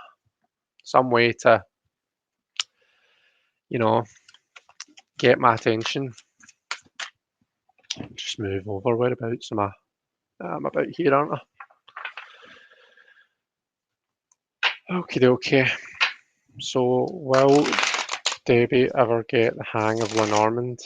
some way to, get my attention. Just move over. Whereabouts am I? I'm about here, aren't I? Okay. So will Debbie ever get the hang of Lenormand?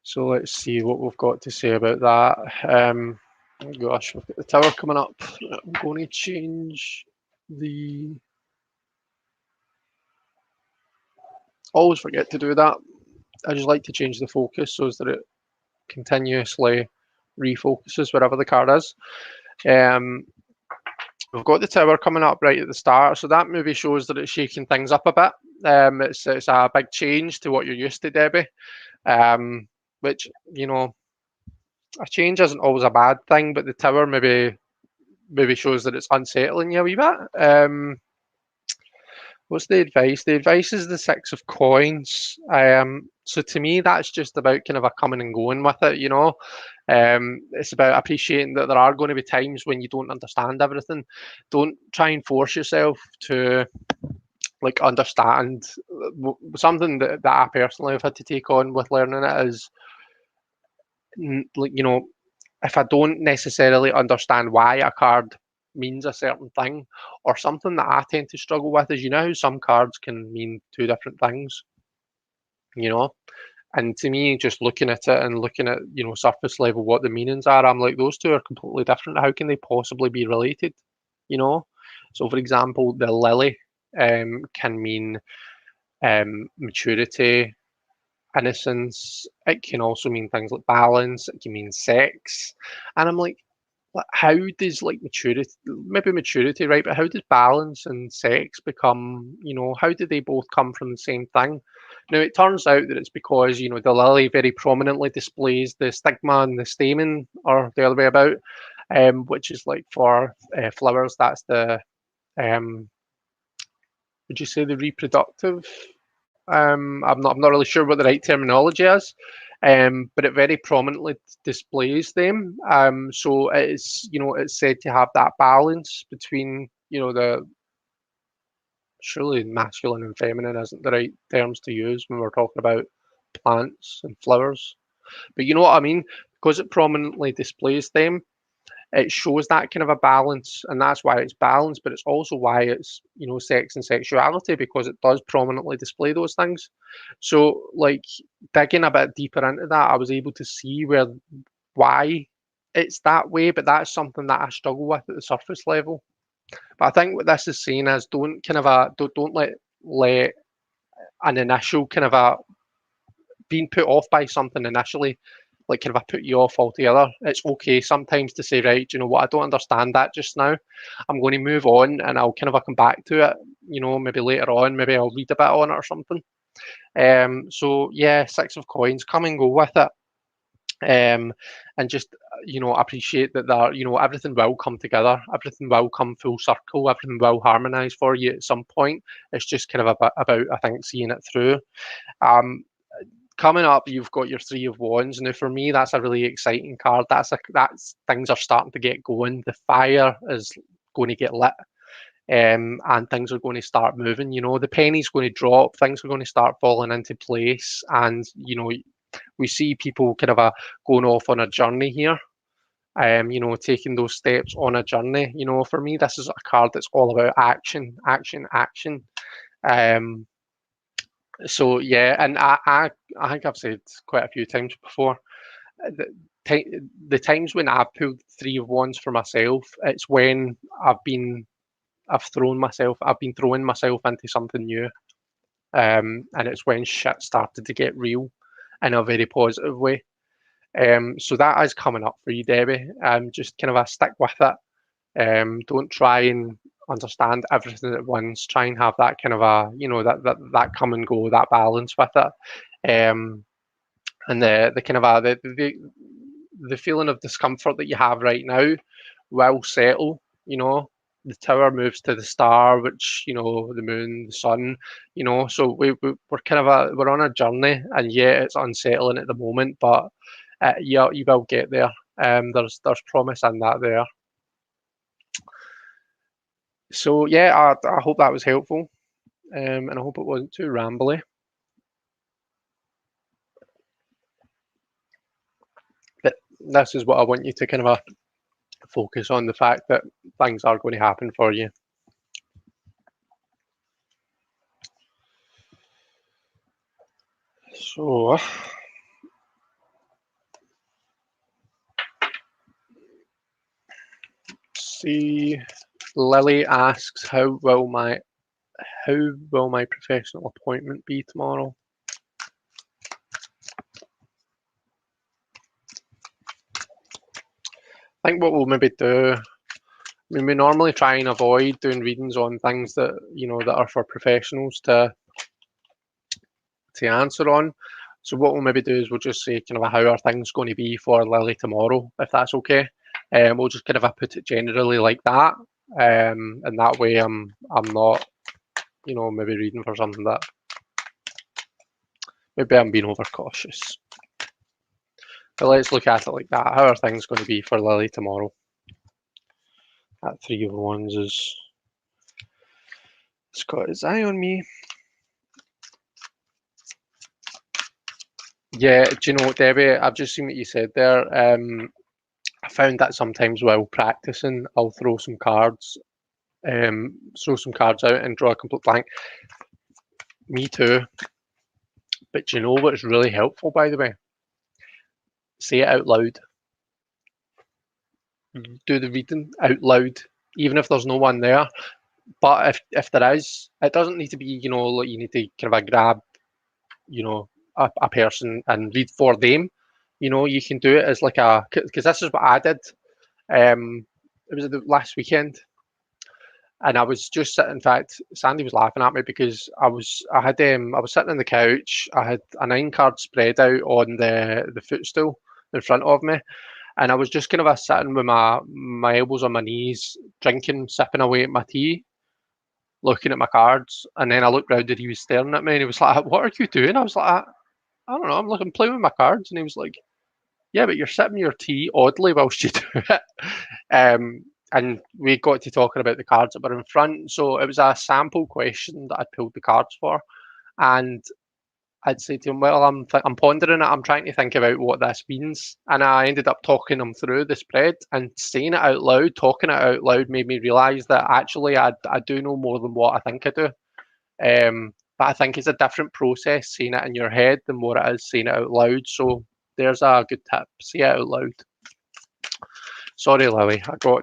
So let's see what we've got to say about that. Gosh, we've got the tower coming up. I'm going to change the. Always forget to do that. I just like to change the focus so that it continuously refocuses wherever the card is. We've got the tower coming up right at the start, so that maybe shows that it's shaking things up a bit. It's a big change to what you're used to, Debbie. Which, a change isn't always a bad thing, but the tower maybe shows that it's unsettling you a wee bit. What's the advice? The advice is the 6 of coins. So to me, that's just about kind of a coming and going with it, It's about appreciating that there are going to be times when you don't understand everything. Don't try and force yourself to understand. Something that I personally have had to take on with learning it is, if I don't necessarily understand why a card means a certain thing, or something that I tend to struggle with is, how some cards can mean two different things, you know? And to me, just looking at it and looking at, surface level what the meanings are, I'm like, those two are completely different. How can they possibly be related? You know? So for example, the lily can mean maturity, innocence. It can also mean things like balance. It can mean sex. And I'm like, how does like maturity, maybe maturity, right? But how does balance and sex become, how do they both come from the same thing? Now, it turns out that it's because, the lily very prominently displays the stigma and the stamen, or the other way about, which is like for flowers, that's the, would you say the reproductive? I'm not really sure what the right terminology is, but it very prominently displays them. So it's said to have that balance between, the surely masculine and feminine isn't the right terms to use when we're talking about plants and flowers. But you know what I mean? Because it prominently displays them, it shows that kind of a balance, and that's why it's balanced, but it's also why it's, sex and sexuality, because it does prominently display those things. So like digging a bit deeper into that, I was able to see why it's that way, but that's something that I struggle with at the surface level. But I think what this is saying is don't let an initial kind of a being put off by something initially, like kind of put you off altogether. It's okay sometimes to say, right, you know what, I don't understand that just now. I'm going to move on and I'll kind of come back to it, maybe later on, maybe I'll read a bit on it or something. So yeah, six of coins, come and go with it. And just appreciate that everything will come together, everything will come full circle, everything will harmonize for you at some point. It's just kind of about I think seeing it through. um Coming up, you've got your Three of Wands. Now, for me, that's a really exciting card. That's things are starting to get going. The fire is going to get lit, and things are going to start moving. The penny's going to drop. Things are going to start falling into place, and we see people kind of going off on a journey here. Taking those steps on a journey. For me, this is a card that's all about action, action, action. Um, so yeah, and I think I've said quite a few times before, the, the times when I've pulled Three of Wands for myself, it's when I've been throwing myself into something new, and it's when shit started to get real in a very positive way. So that is coming up for you, Debbie. Just kind of a stick with it. Don't try and understand everything at once. Try and have that kind of that come and go, that balance with it. And the kind of the feeling of discomfort that you have right now will settle. The tower moves to the star, which the moon, the sun. So we're kind of we're on a journey, and yeah, it's unsettling at the moment, but yeah, you will get there. There's promise in that there. So yeah, I hope that was helpful, and I hope it wasn't too rambly. But this is what I want you to kind of focus on, the fact that things are going to happen for you. So see, Lily asks, how will my professional appointment be tomorrow? I think what we'll maybe do, we normally try and avoid doing readings on things that that are for professionals to answer on. So what we'll maybe do is we'll just say kind of how are things going to be for Lily tomorrow, if that's okay. We'll just kind of put it generally like that, and that way I'm not maybe reading for something that maybe I'm being overcautious. But let's look at it like that. How are things going to be for Lily tomorrow? That Three of Wands is, it's got its eye on me. Yeah, do you know what, Debbie? I've just seen what you said there. I found that sometimes while practicing, I'll throw some cards out and draw a complete blank. Me too. But you know what's really helpful, by the way? Say it out loud. Do the reading out loud, even if there's no one there. But if there is, it doesn't need to be, like you need to kind of grab, you know, a person and read for them. You can do it as like because this is what I did. It was the last weekend, and I was just sitting. In fact, Sandy was laughing at me because I was sitting on the couch. I had a 9 card spread out on the footstool in front of me, and I was just kind of sitting with my elbows on my knees, drinking, sipping away at my tea, looking at my cards, and then I looked round and he was staring at me, and he was like, "What are you doing?" I was like, "I don't know. I'm playing with my cards," and he was like, "Yeah, but you're sipping your tea oddly whilst you do it." And we got to talking about the cards that were in front. So it was a sample question that I pulled the cards for, and I'd say to him, "Well, I'm pondering it. I'm trying to think about what this means." And I ended up talking him through the spread and saying it out loud. Talking it out loud made me realise that actually I do know more than what I think I do. But I think it's a different process saying it in your head than what it is saying it out loud. So there's a good tip. Say it out loud. Sorry, Lily, I got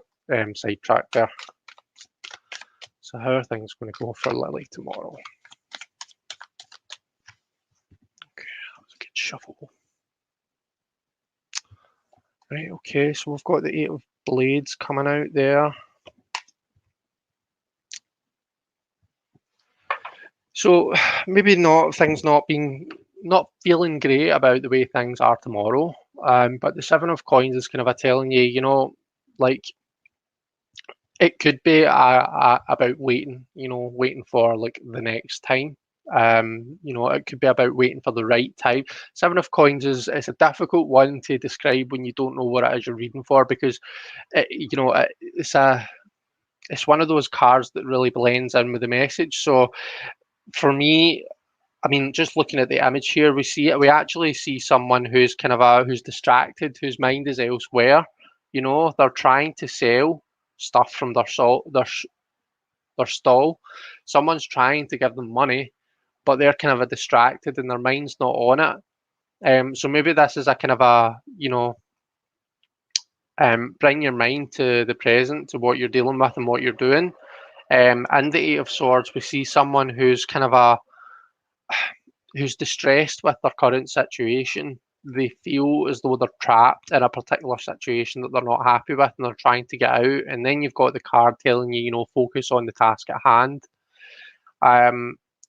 sidetracked there. So how are things going to go for Lily tomorrow? Okay, that was a good shuffle. Right, okay, so we've got the 8 of Blades coming out there. So maybe not feeling great about the way things are tomorrow. But the 7 of Coins is kind of telling you, like it could be about waiting, waiting for like the next time. It could be about waiting for the right time. 7 of Coins is it's a difficult one to describe when you don't know what it is you're reading for because it's one of those cards that really blends in with the message. So for me, I mean, just looking at the image here, we actually see someone who's kind of who's distracted, whose mind is elsewhere. They're trying to sell stuff from their stall. Someone's trying to give them money, but they're kind of a distracted and their mind's not on it. So maybe this is a kind of bring your mind to the present, to what you're dealing with and what you're doing. And the 8 of Swords, we see someone who's kind of who's distressed with their current situation. They feel as though they're trapped in a particular situation that they're not happy with and they're trying to get out. And then you've got the card telling you, focus on the task at hand.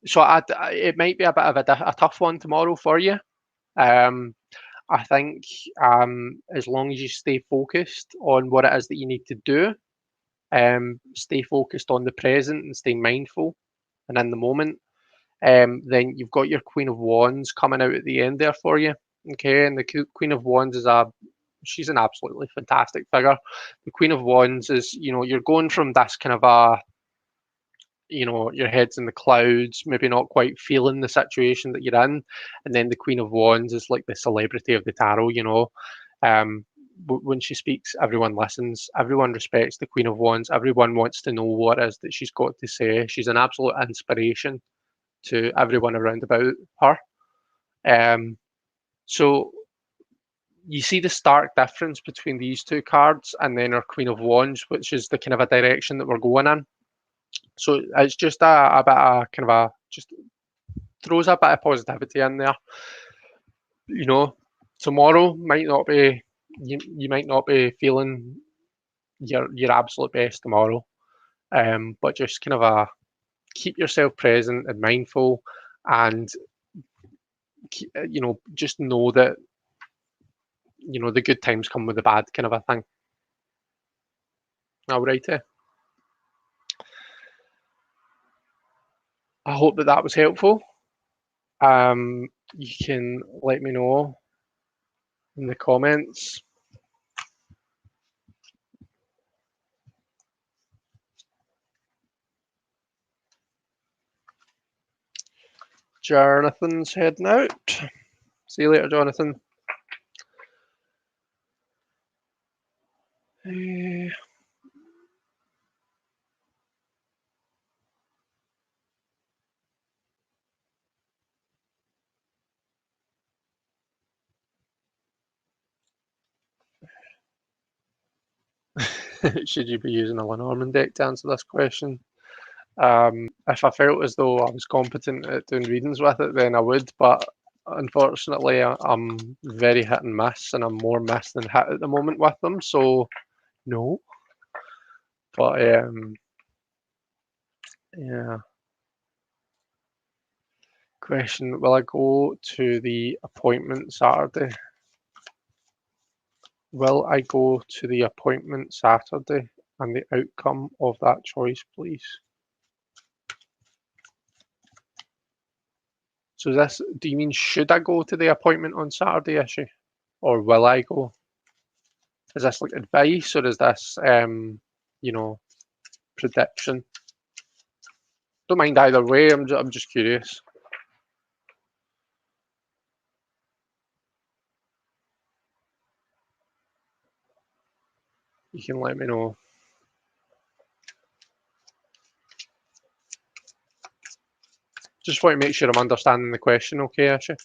So it might be a bit of a tough one tomorrow for you. Um, I think as long as you stay focused on what it is that you need to do, stay focused on the present and stay mindful and in the moment, then you've got your Queen of Wands coming out at the end there for you. Okay, and the Queen of Wands she's an absolutely fantastic figure. The Queen of Wands is, you're going from this kind of your head's in the clouds, maybe not quite feeling the situation that you're in, and then the Queen of Wands is like the celebrity of the tarot. When she speaks, everyone listens, everyone respects the Queen of Wands, everyone wants to know what it is that she's got to say. She's an absolute inspiration to everyone around about her. So you see the stark difference between these two cards and then our Queen of Wands, which is the kind of a direction that we're going in. So it's just a bit of kind of just throws a bit of positivity in there. Tomorrow might not be you might not be feeling your absolute best tomorrow. But just kind of keep yourself present and mindful and just know that the good times come with the bad kind of a thing. All righty. I hope that was helpful. You can let me know in the comments. Jonathan's heading out. See you later, Jonathan. Should you be using a Lenormand deck to answer this question? If I felt as though I was competent at doing readings with it, then I would, but unfortunately, I'm very hit and miss, and I'm more miss than hit at the moment with them, so no. But yeah. Question: will I go to the appointment Saturday? Will I go to the appointment Saturday, and the outcome of that choice, please? So this, do you mean should I go to the appointment on Saturday issue? Or will I go? Is this like advice or is this you know, prediction? Don't mind either way, I'm just curious. You can let me know. Just want to make sure I'm understanding the question okay, Ashley.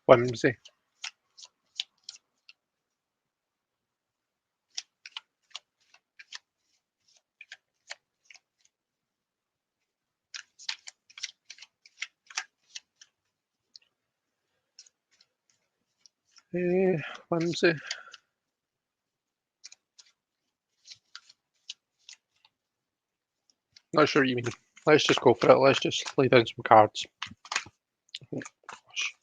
Whimsy. Whimsy. Not sure what you mean. Let's just go for it. Let's just lay down some cards. Oh, gosh.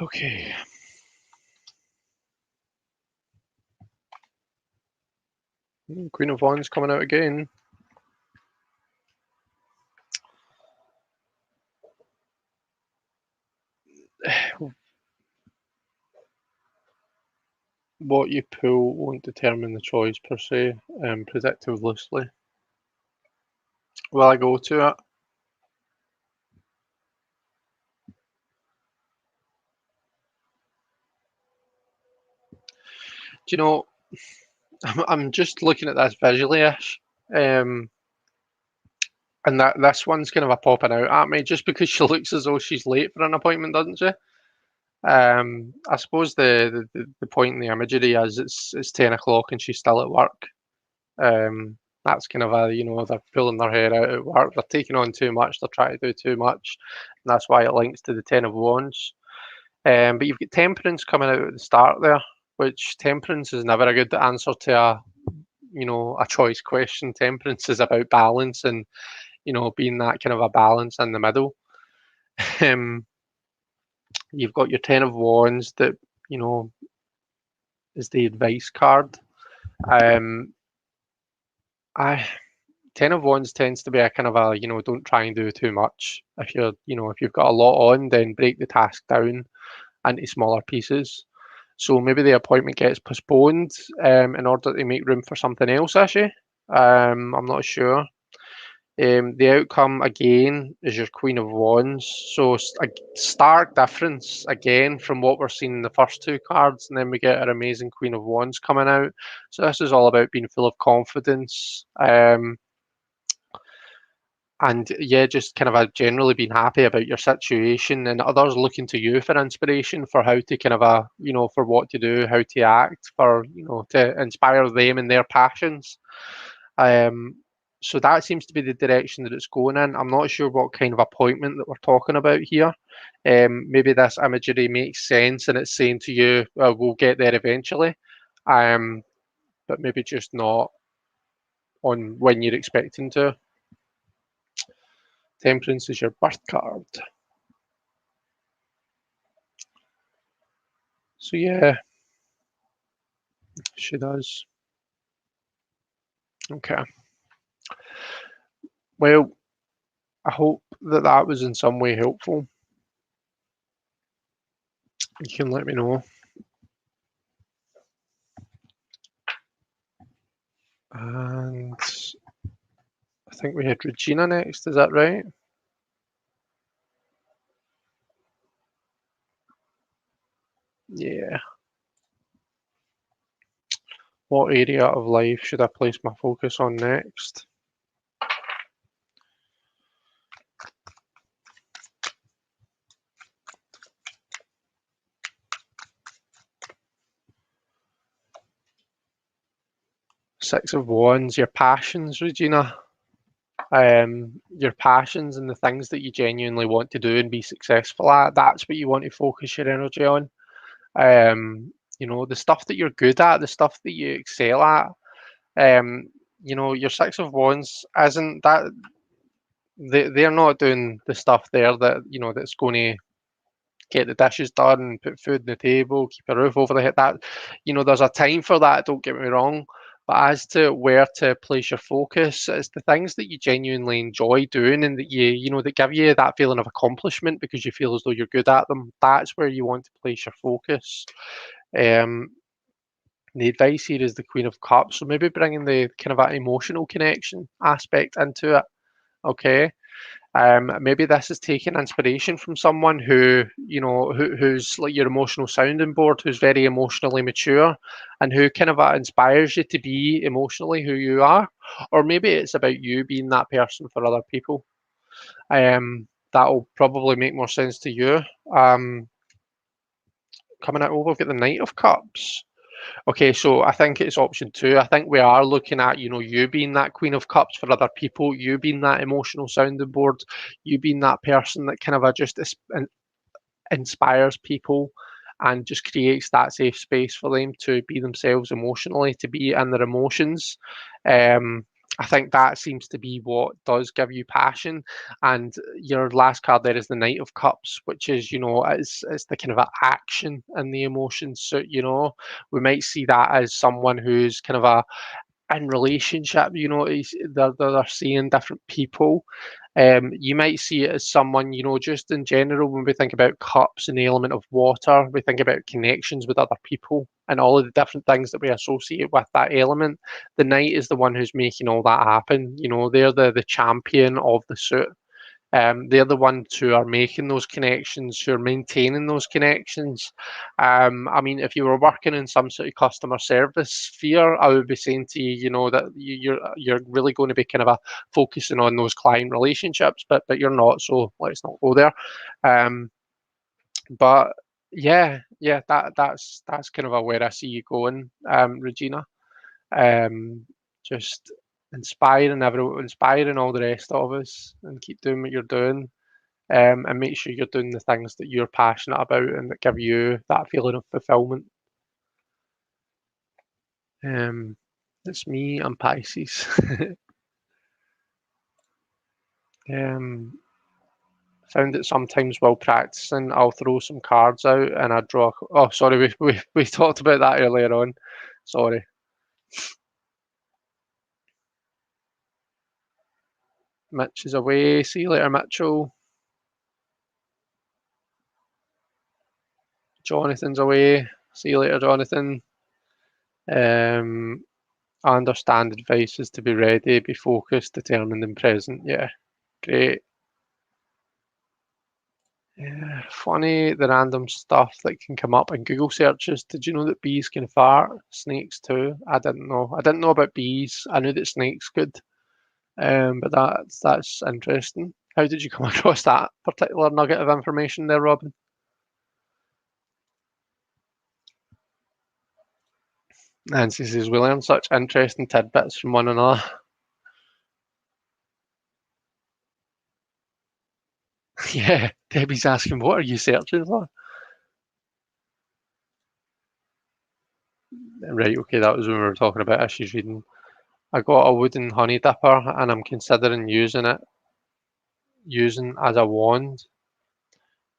Okay. Queen of Wands coming out again. What you pull won't determine the choice per se. Predictive loosely. Will I go to it? Do you know, I'm just looking at this visually-ish, and that this one's kind of a popping out at me just because she looks as though she's late for an appointment, doesn't she? I suppose the point in the imagery is it's 10 o'clock and she's still at work. That's kind of a, you know, they're pulling their hair out at work, they're taking on too much, they're trying to do too much, and that's why it links to the Ten of Wands. But you've got Temperance coming out at the start there, which Temperance is never a good answer to a, you know, a choice question. Temperance is about balance and, you know, being that kind of a balance in the middle. Um, you've got your Ten of Wands that, you know, is the advice card. Um, I Ten of Wands tends to be a kind of a, you know, don't try and do too much. If you're, you know, if you've got a lot on, then break the task down into smaller pieces. So maybe the appointment gets postponed in order to make room for something else, actually. I'm not sure. The outcome again is your Queen of Wands. So a stark difference again from what we're seeing in the first two cards, and then we get our amazing Queen of Wands coming out. So this is all about being full of confidence. And yeah, just kind of generally being happy about your situation and others looking to you for inspiration for how to kind of you know, for what to do, how to act, for, you know, to inspire them and their passions. Um, so that seems to be the direction that it's going in. I'm not sure what kind of appointment that we're talking about here. Maybe this imagery makes sense and it's saying to you, we'll get there eventually, but maybe just not on when you're expecting to. Temperance is your birth card. So yeah, she does. Okay. Well, I hope that that was in some way helpful. You can let me know. And I think we had Regina next, is that right? Yeah. What area of life should I place my focus on next? Six of Wands, your passions, Regina. Your passions and the things that you genuinely want to do and be successful at, that's what you want to focus your energy on. The stuff that you're good at, the stuff that you excel at. Um, your Six of Wands isn't that they're not doing the stuff there that that's going to get the dishes done, put food on the table, keep a roof over the head. That there's a time for that. Don't get me wrong. But as to where to place your focus, it's the things that you genuinely enjoy doing and that that give you that feeling of accomplishment because you feel as though you're good at them. That's where you want to place your focus. Um, the advice here is the Queen of Cups, so maybe bringing the kind of an emotional connection aspect into it. Okay. Maybe this is taking inspiration from someone who's like your emotional sounding board, who's very emotionally mature, and who kind of inspires you to be emotionally who you are. Or maybe it's about you being that person for other people. That'll probably make more sense to you. Um, Coming out over, we've got the Knight of Cups. Okay, so I think it's option two. I think we are looking at, you being that Queen of Cups for other people, you being that emotional sounding board, you being that person that kind of just inspires people and just creates that safe space for them to be themselves emotionally, to be in their emotions. Um, I think that seems to be what does give you passion. And your last card there is the Knight of Cups, which is, it's the kind of action and the emotions. So, we might see that as someone who's kind of in relationship, they're seeing different people. You might see it as someone, just in general, when we think about cups and the element of water, we think about connections with other people and all of the different things that we associate with that element. The knight is the one who's making all that happen. They're the champion of the suit. They're the ones who are making those connections, who are maintaining those connections. I mean, if you were working in some sort of customer service sphere, I would be saying to you, that you're really going to be kind of focusing on those client relationships, but you're not. So let's not go there. Um, but yeah, that's kind of where I see you going, Regina. Um, just inspiring all the rest of us, and keep doing what you're doing. And make sure you're doing the things that you're passionate about and that give you that feeling of fulfillment. Um, it's me, I'm Pisces. um, Found that sometimes while practicing, I'll throw some cards out and I draw. Oh, sorry, we talked about that earlier on. Sorry. Mitch is away. See you later, Mitchell. Jonathan's away. See you later, Jonathan. Um, I understand advice is to be ready, be focused, determined, and present. Yeah, great. Yeah, funny the random stuff that can come up in Google searches. Did you know that bees can fart? Snakes too. I didn't know. I didn't know about bees. I knew that snakes could. But that's interesting. How did you come across that particular nugget of information there, Robin? Nancy says we learn such interesting tidbits from one another. Yeah, Debbie's asking, what are you searching for? Right, okay, that was when we were talking about issues reading. I got a wooden honey dipper and I'm considering using as a wand.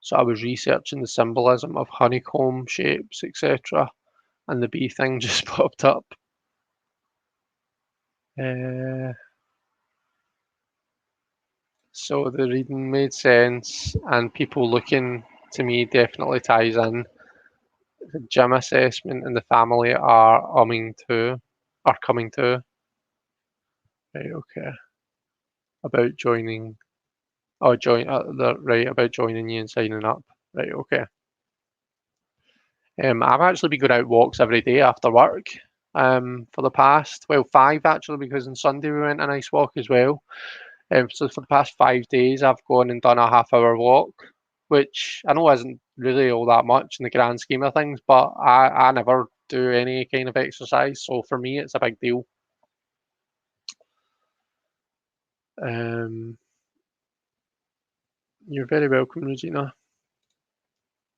So I was researching the symbolism of honeycomb shapes, etc. And the bee thing just popped up. Uh, so the reading made sense, and people looking to me definitely ties in. The gym assessment and the family are coming to. Right, okay. About joining, oh, right, about joining you and signing up. Right, okay. I've actually been going out walks every day after work for the past, well, 5 actually, because on Sunday we went a nice walk as well. So for the past 5 days, I've gone and done a half-hour walk, which I know isn't really all that much in the grand scheme of things, but I never do any kind of exercise, so for me it's a big deal. Um, you're very welcome, Regina.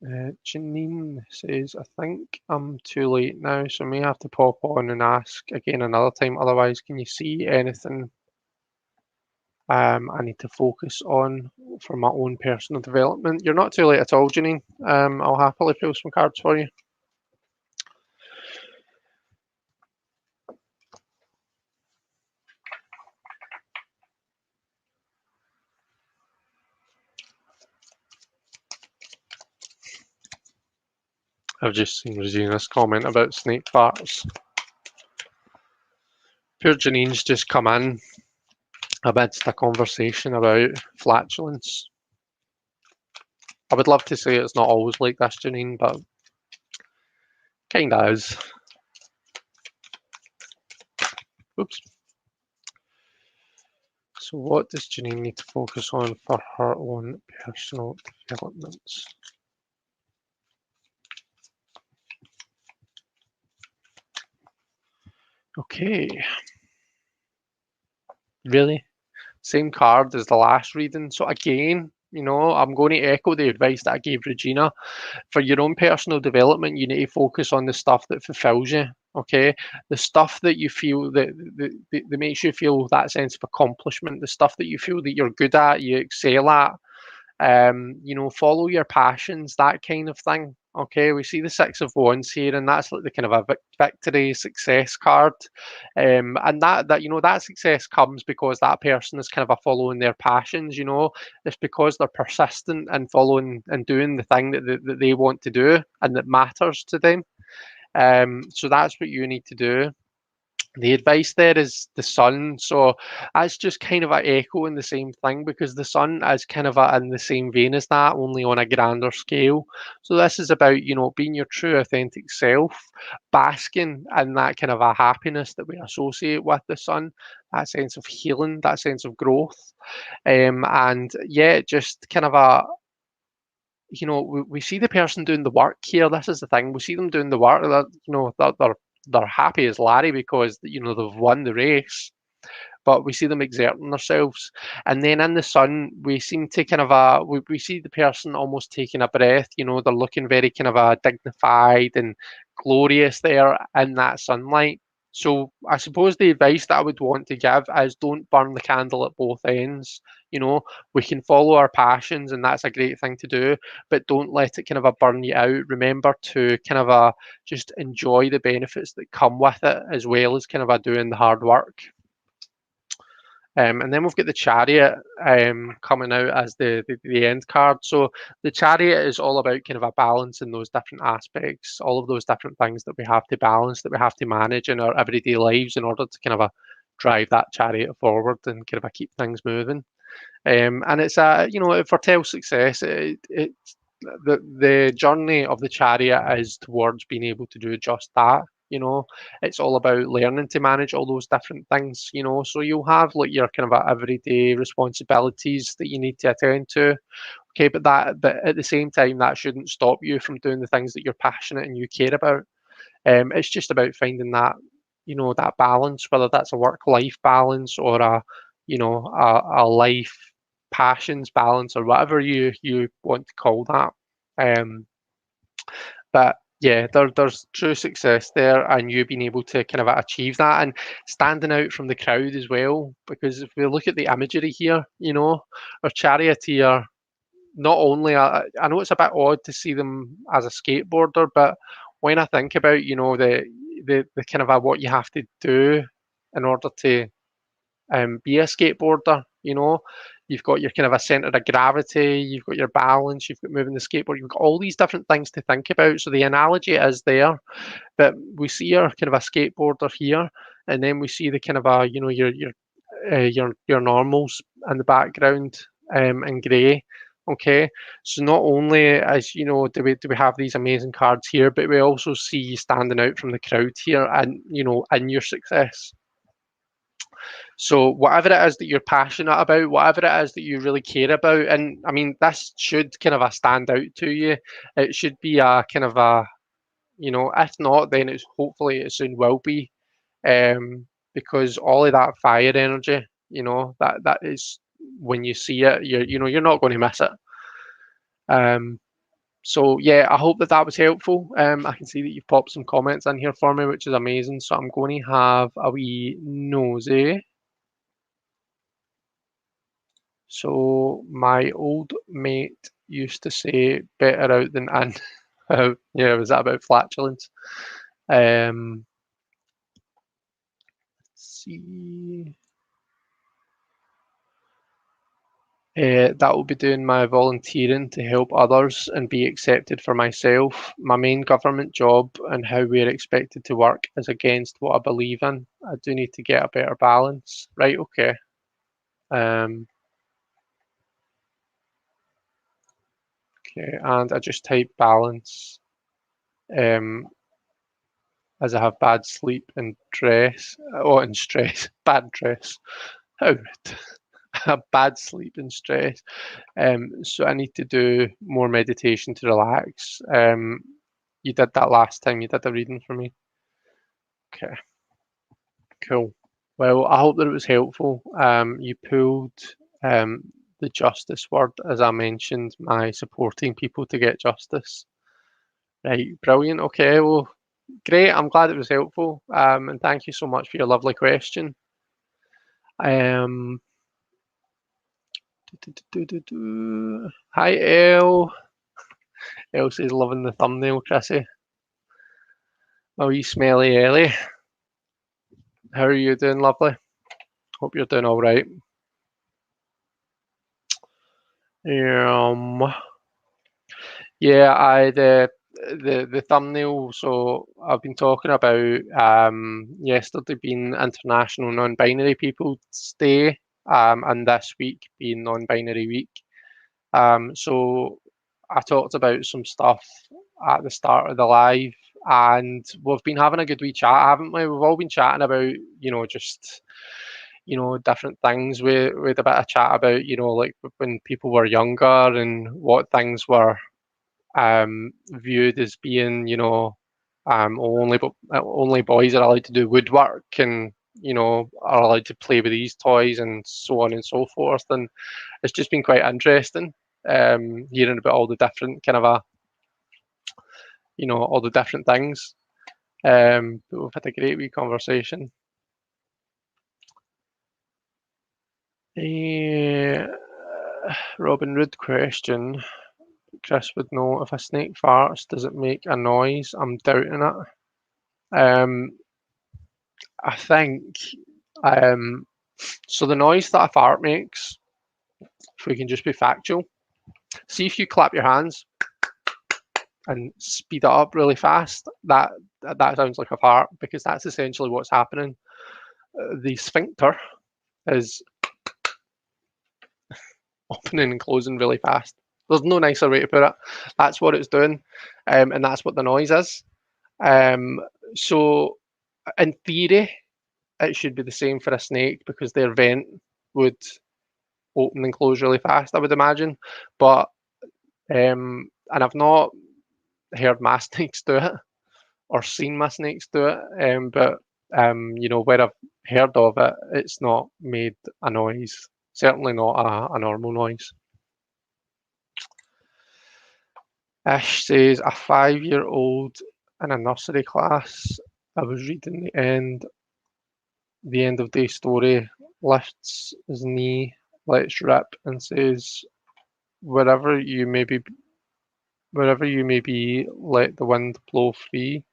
Janine says, I think I'm too late now, so I may have to pop on and ask again another time. Otherwise, can you see anything I need to focus on for my own personal development? You're not too late at all, Janine. I'll happily pull some cards for you. I've just seen Regina's comment about snake farts. Poor Janine's just come in amidst a conversation about flatulence. I would love to say it's not always like this, Janine, but kinda is. Oops. So what does Janine need to focus on for her own personal developments? Okay. Really? Same card as the last reading. So again, I'm going to echo the advice that I gave Regina. For your own personal development, you need to focus on the stuff that fulfills you. Okay, the stuff that you feel that makes you feel that sense of accomplishment, the stuff that you feel that you're good at, you excel at. Follow your passions, that kind of thing. Okay, we see the Six of Wands here, and that's like the kind of a victory, success card. And that success comes because that person is kind of a following their passions. It's because they're persistent and following and doing the thing that they want to do and that matters to them. So that's what you need to do. The advice there is the sun. So that's just kind of a echoing the same thing because the sun is kind of in the same vein as that, only on a grander scale. So this is about, being your true authentic self, basking in that kind of a happiness that we associate with the sun, that sense of healing, that sense of growth. And yeah, just kind of we see the person doing the work here. This is the thing. We see them doing the work. They're happy as Larry because they've won the race, but we see them exerting themselves. And then in the sun, we seem to kind of we see the person almost taking a breath. They're looking very kind of dignified and glorious there in that sunlight. So I suppose the advice that I would want to give is don't burn the candle at both ends. We can follow our passions and that's a great thing to do, but don't let it kind of burn you out. Remember to kind of just enjoy the benefits that come with it as well as kind of doing the hard work. And then we've got the Chariot coming out as the end card. So the Chariot is all about kind of a balance in those different aspects, all of those different things that we have to balance, that we have to manage in our everyday lives in order to kind of drive that chariot forward and kind of keep things moving. And it's it foretells success. The journey of the chariot is towards being able to do just that. It's all about learning to manage all those different things. So you'll have like your kind of everyday responsibilities that you need to attend to. Okay, but at the same time, that shouldn't stop you from doing the things that you're passionate and you care about. It's just about finding that balance, whether that's a work-life balance or a life passions balance or whatever you want to call that. But yeah, there's true success there, and you being able to kind of achieve that and standing out from the crowd as well. Because if we look at the imagery here, our charioteer, not only I know it's a bit odd to see them as a skateboarder, but when I think about the kind of what you have to do in order to be a skateboarder. You've got your kind of a center of gravity, you've got your balance, you've got moving the skateboard, you've got all these different things to think about. So the analogy is there, but we see our kind of a skateboarder here, and then we see the kind of your your normals in the background in grey. Okay, so not only as do we have these amazing cards here, but we also see you standing out from the crowd here, and in your success. So whatever it is that you're passionate about, whatever it is that you really care about, and I mean this should kind of stand out to you. It should be a kind of a, if not, then it's hopefully it soon will be, because all of that fire energy, that is when you see it, you're not going to miss it. So yeah, I hope that was helpful. I can see that you've popped some comments in here for me, which is amazing. So I'm going to have a wee nosy. So my old mate used to say, "Better out than in." Yeah, was that about flatulence? Let's see. That will be doing my volunteering to help others and be accepted for myself. My main government job and how we're expected to work is against what I believe in. I do need to get a better balance. Right, okay. Okay, and I just type balance um, as I have bad sleep and stress. Oh, and stress. Bad dress. How rude. I have bad sleep and stress. So I need to do more meditation to relax. You did that last time. You did a reading for me. Okay, cool. Well, I hope that it was helpful. You pulled the justice word, as I mentioned, my supporting people to get justice. Right, brilliant. Okay, well, great. I'm glad it was helpful. And thank you so much for your lovely question. Um, Hi, Elle. Elsie's loving the thumbnail, Chrissy. Oh, you smelly Ellie. How are you doing, lovely? Hope you're doing all right. Um, yeah, the thumbnail. So I've been talking about yesterday being International Non-Binary People's Day, and this week being Non-Binary Week. So I talked about some stuff at the start of the live, and we've been having a good wee chat, haven't we? We've all been chatting about, just different things. We had a bit of chat about, like when people were younger and what things were viewed as being, only boys are allowed to do woodwork and are allowed to play with these toys and so on and so forth. And it's just been quite interesting hearing about all the different kind of all the different things. But we've had a great wee conversation. Robin Hood question. Chris would know, if a snake farts, does it make a noise? I'm doubting it. I think so. The noise that a fart makes, if we can just be factual, see if you clap your hands and speed it up really fast, that sounds like a fart, because that's essentially what's happening. The sphincter is opening and closing really fast. There's no nicer way to put it. That's what it's doing, and that's what the noise is. So, in theory, it should be the same for a snake because their vent would open and close really fast, I would imagine. But and I've not heard my snakes do it or seen my snakes do it. But where I've heard of it, it's not made a noise. Certainly not a normal noise. Ish says, a 5-year-old in a nursery class. I was reading the end of day story, lifts his knee, lets rip, and says, "Wherever you may be, let the wind blow free."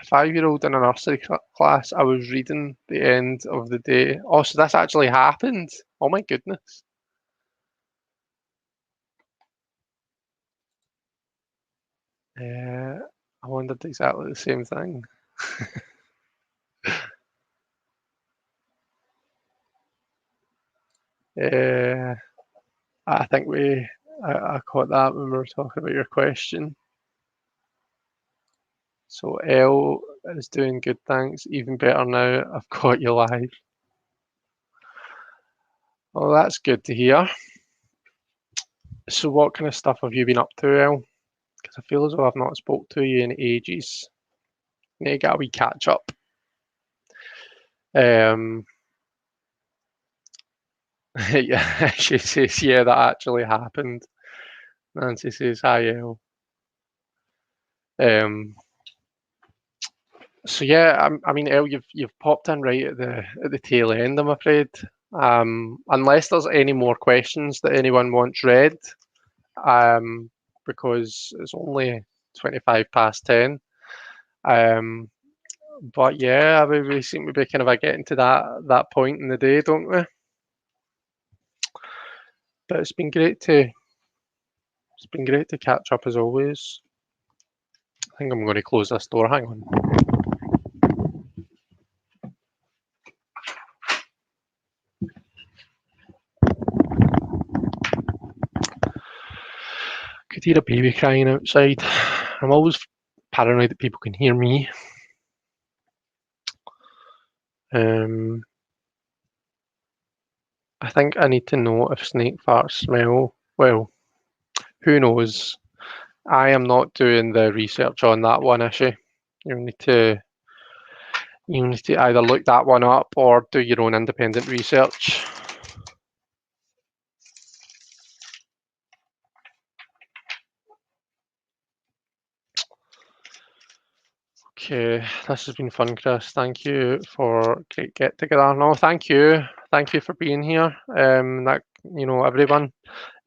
A 5-year-old in a nursery class. I was reading the end of the day. Oh, so this actually happened. Oh my goodness. I wondered exactly the same thing. I think I caught that when we were talking about your question. So L is doing good, thanks. Even better now, I've got you live. Well, that's good to hear. So what kind of stuff have you been up to, El? Because I feel as though I've not spoke to you in ages. Need to get a wee catch up. Yeah, she says, yeah, that actually happened. Nancy says, hi, El. So yeah, I mean, El, you've popped in right at the tail end, I'm afraid. Unless there's any more questions that anyone wants read, because it's only 25 past 10. But yeah, we seem to be kind of getting to that point in the day, don't we? But it's been great to catch up as always. I think I'm going to close this door. Hang on. Could hear a baby crying outside. I'm always paranoid that people can hear me. I think I need to know if snake farts smell. Well, who knows? I am not doing the research on that one issue. You need to either look that one up or do your own independent research. Okay, this has been fun, Chris. Thank you for great get together. No, thank you for being here. Everyone.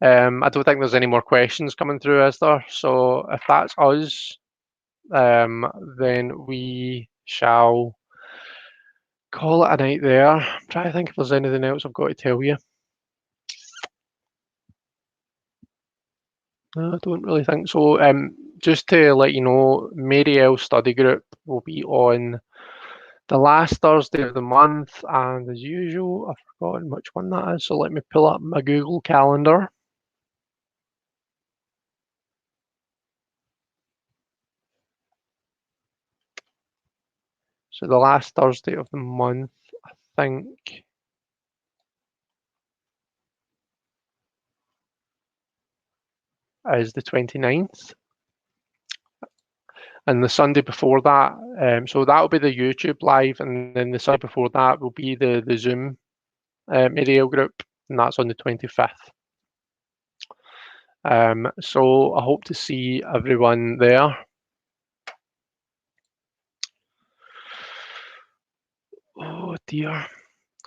I don't think there's any more questions coming through, is there? So if that's us, then we shall call it a night there. I'm trying to think if there's anything else I've got to tell you. No, I don't really think so. Just to let you know, Mary L study group will be on the last Thursday of the month, and as usual, I've forgotten which one that is, so let me pull up my Google Calendar. So the last Thursday of the month, I think, is the 29th. And the Sunday before that, so that'll be the YouTube live, and then the Sunday before that will be the Zoom Mary group, and that's on the 25th. So I hope to see everyone there. Oh dear,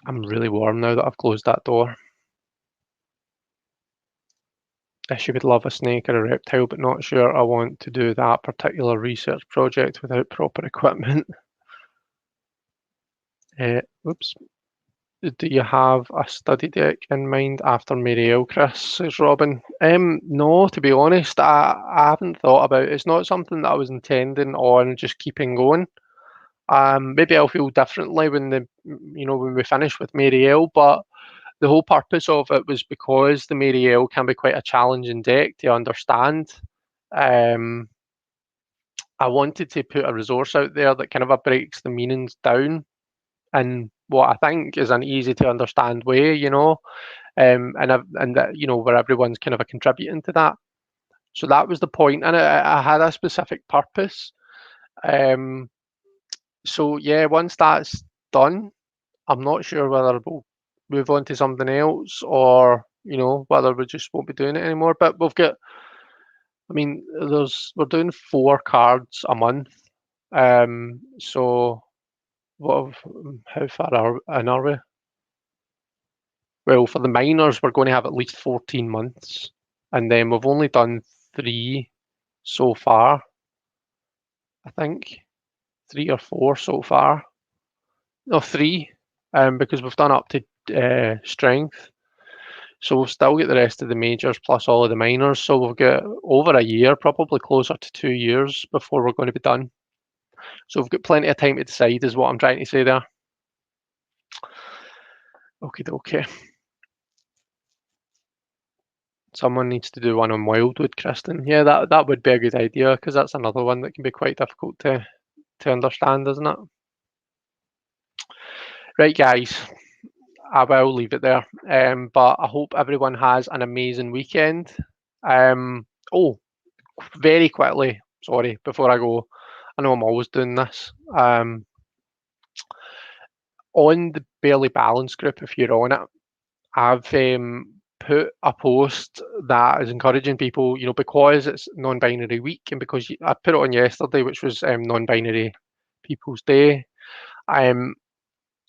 I'm really warm now that I've closed that door. She would love a snake or a reptile, but not sure I want to do that particular research project without proper equipment. Oops. Do you have a study deck in mind after Mary L, Chris? Says Robin. No, to be honest, I haven't thought about it. It's not something that I was intending on just keeping going. Maybe I'll feel differently when we finish with Mary L, but the whole purpose of it was because the Mary L can be quite a challenging deck to understand. I wanted to put a resource out there that kind of breaks the meanings down in what I think is an easy to understand way, and that where everyone's kind of contributing to that. So that was the point, and I had a specific purpose. So yeah, once that's done, I'm not sure whether we'll move on to something else or whether we just won't be doing it anymore. But we're doing 4 cards a month. So how far are we? Well, for the minors, we're going to have at least 14 months, and then we've only done 3 so far. I think 3 or 4 so far. No, 3, because we've done up to strength. So we'll still get the rest of the majors plus all of the minors. So we've got over a year, probably closer to 2 years before we're going to be done. So we've got plenty of time to decide, is what I'm trying to say there. Okay. Someone needs to do one on Wildwood, Kristen. Yeah, that would be a good idea because that's another one that can be quite difficult to understand, isn't it? Right, guys, I will leave it there. But I hope everyone has an amazing weekend. Oh, very quickly, sorry, before I go, I know I'm always doing this. On the Barely Balanced group, if you're on it, I've put a post that is encouraging people, because it's non-binary week and because I put it on yesterday, which was non-binary People's Day. Um,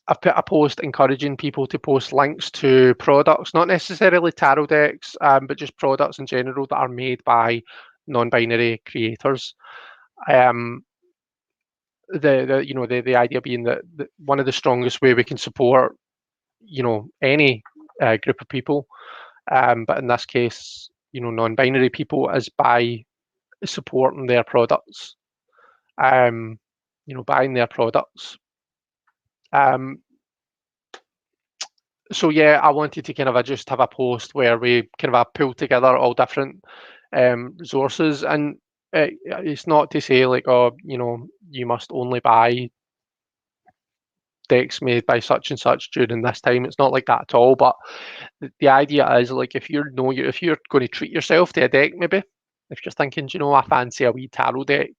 I've put a post encouraging people to post links to products, not necessarily tarot decks, but just products in general that are made by non-binary creators. Um, the idea being that one of the strongest way we can support, any group of people, but in this case, non-binary people, is by supporting their products, um, buying their products. So yeah, I wanted to kind of just have a post where we kind of pull together all different resources, and it's not to say like, oh, you must only buy decks made by such and such during this time. It's not like that at all. But the idea is like if you're going to treat yourself to a deck, maybe if you're thinking, I fancy a wee tarot deck.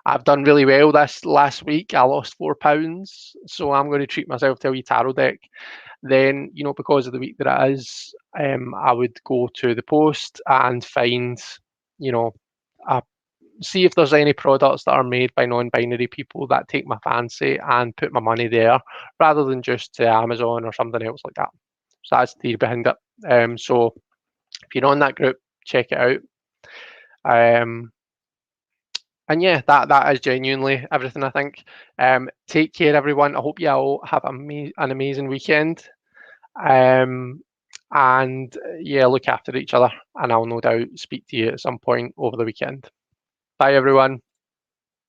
I've done really well this last week. I lost £4, so I'm going to treat myself to a wee tarot deck. Then, because of the week that it is, I would go to the post and find, see if there's any products that are made by non-binary people that take my fancy and put my money there rather than just to Amazon or something else like that. So that's the theory behind it. So if you're on that group, check it out. And yeah, that is genuinely everything, I think. Take care, everyone. I hope you all have an amazing weekend. And yeah, look after each other. And I'll no doubt speak to you at some point over the weekend. Bye, everyone.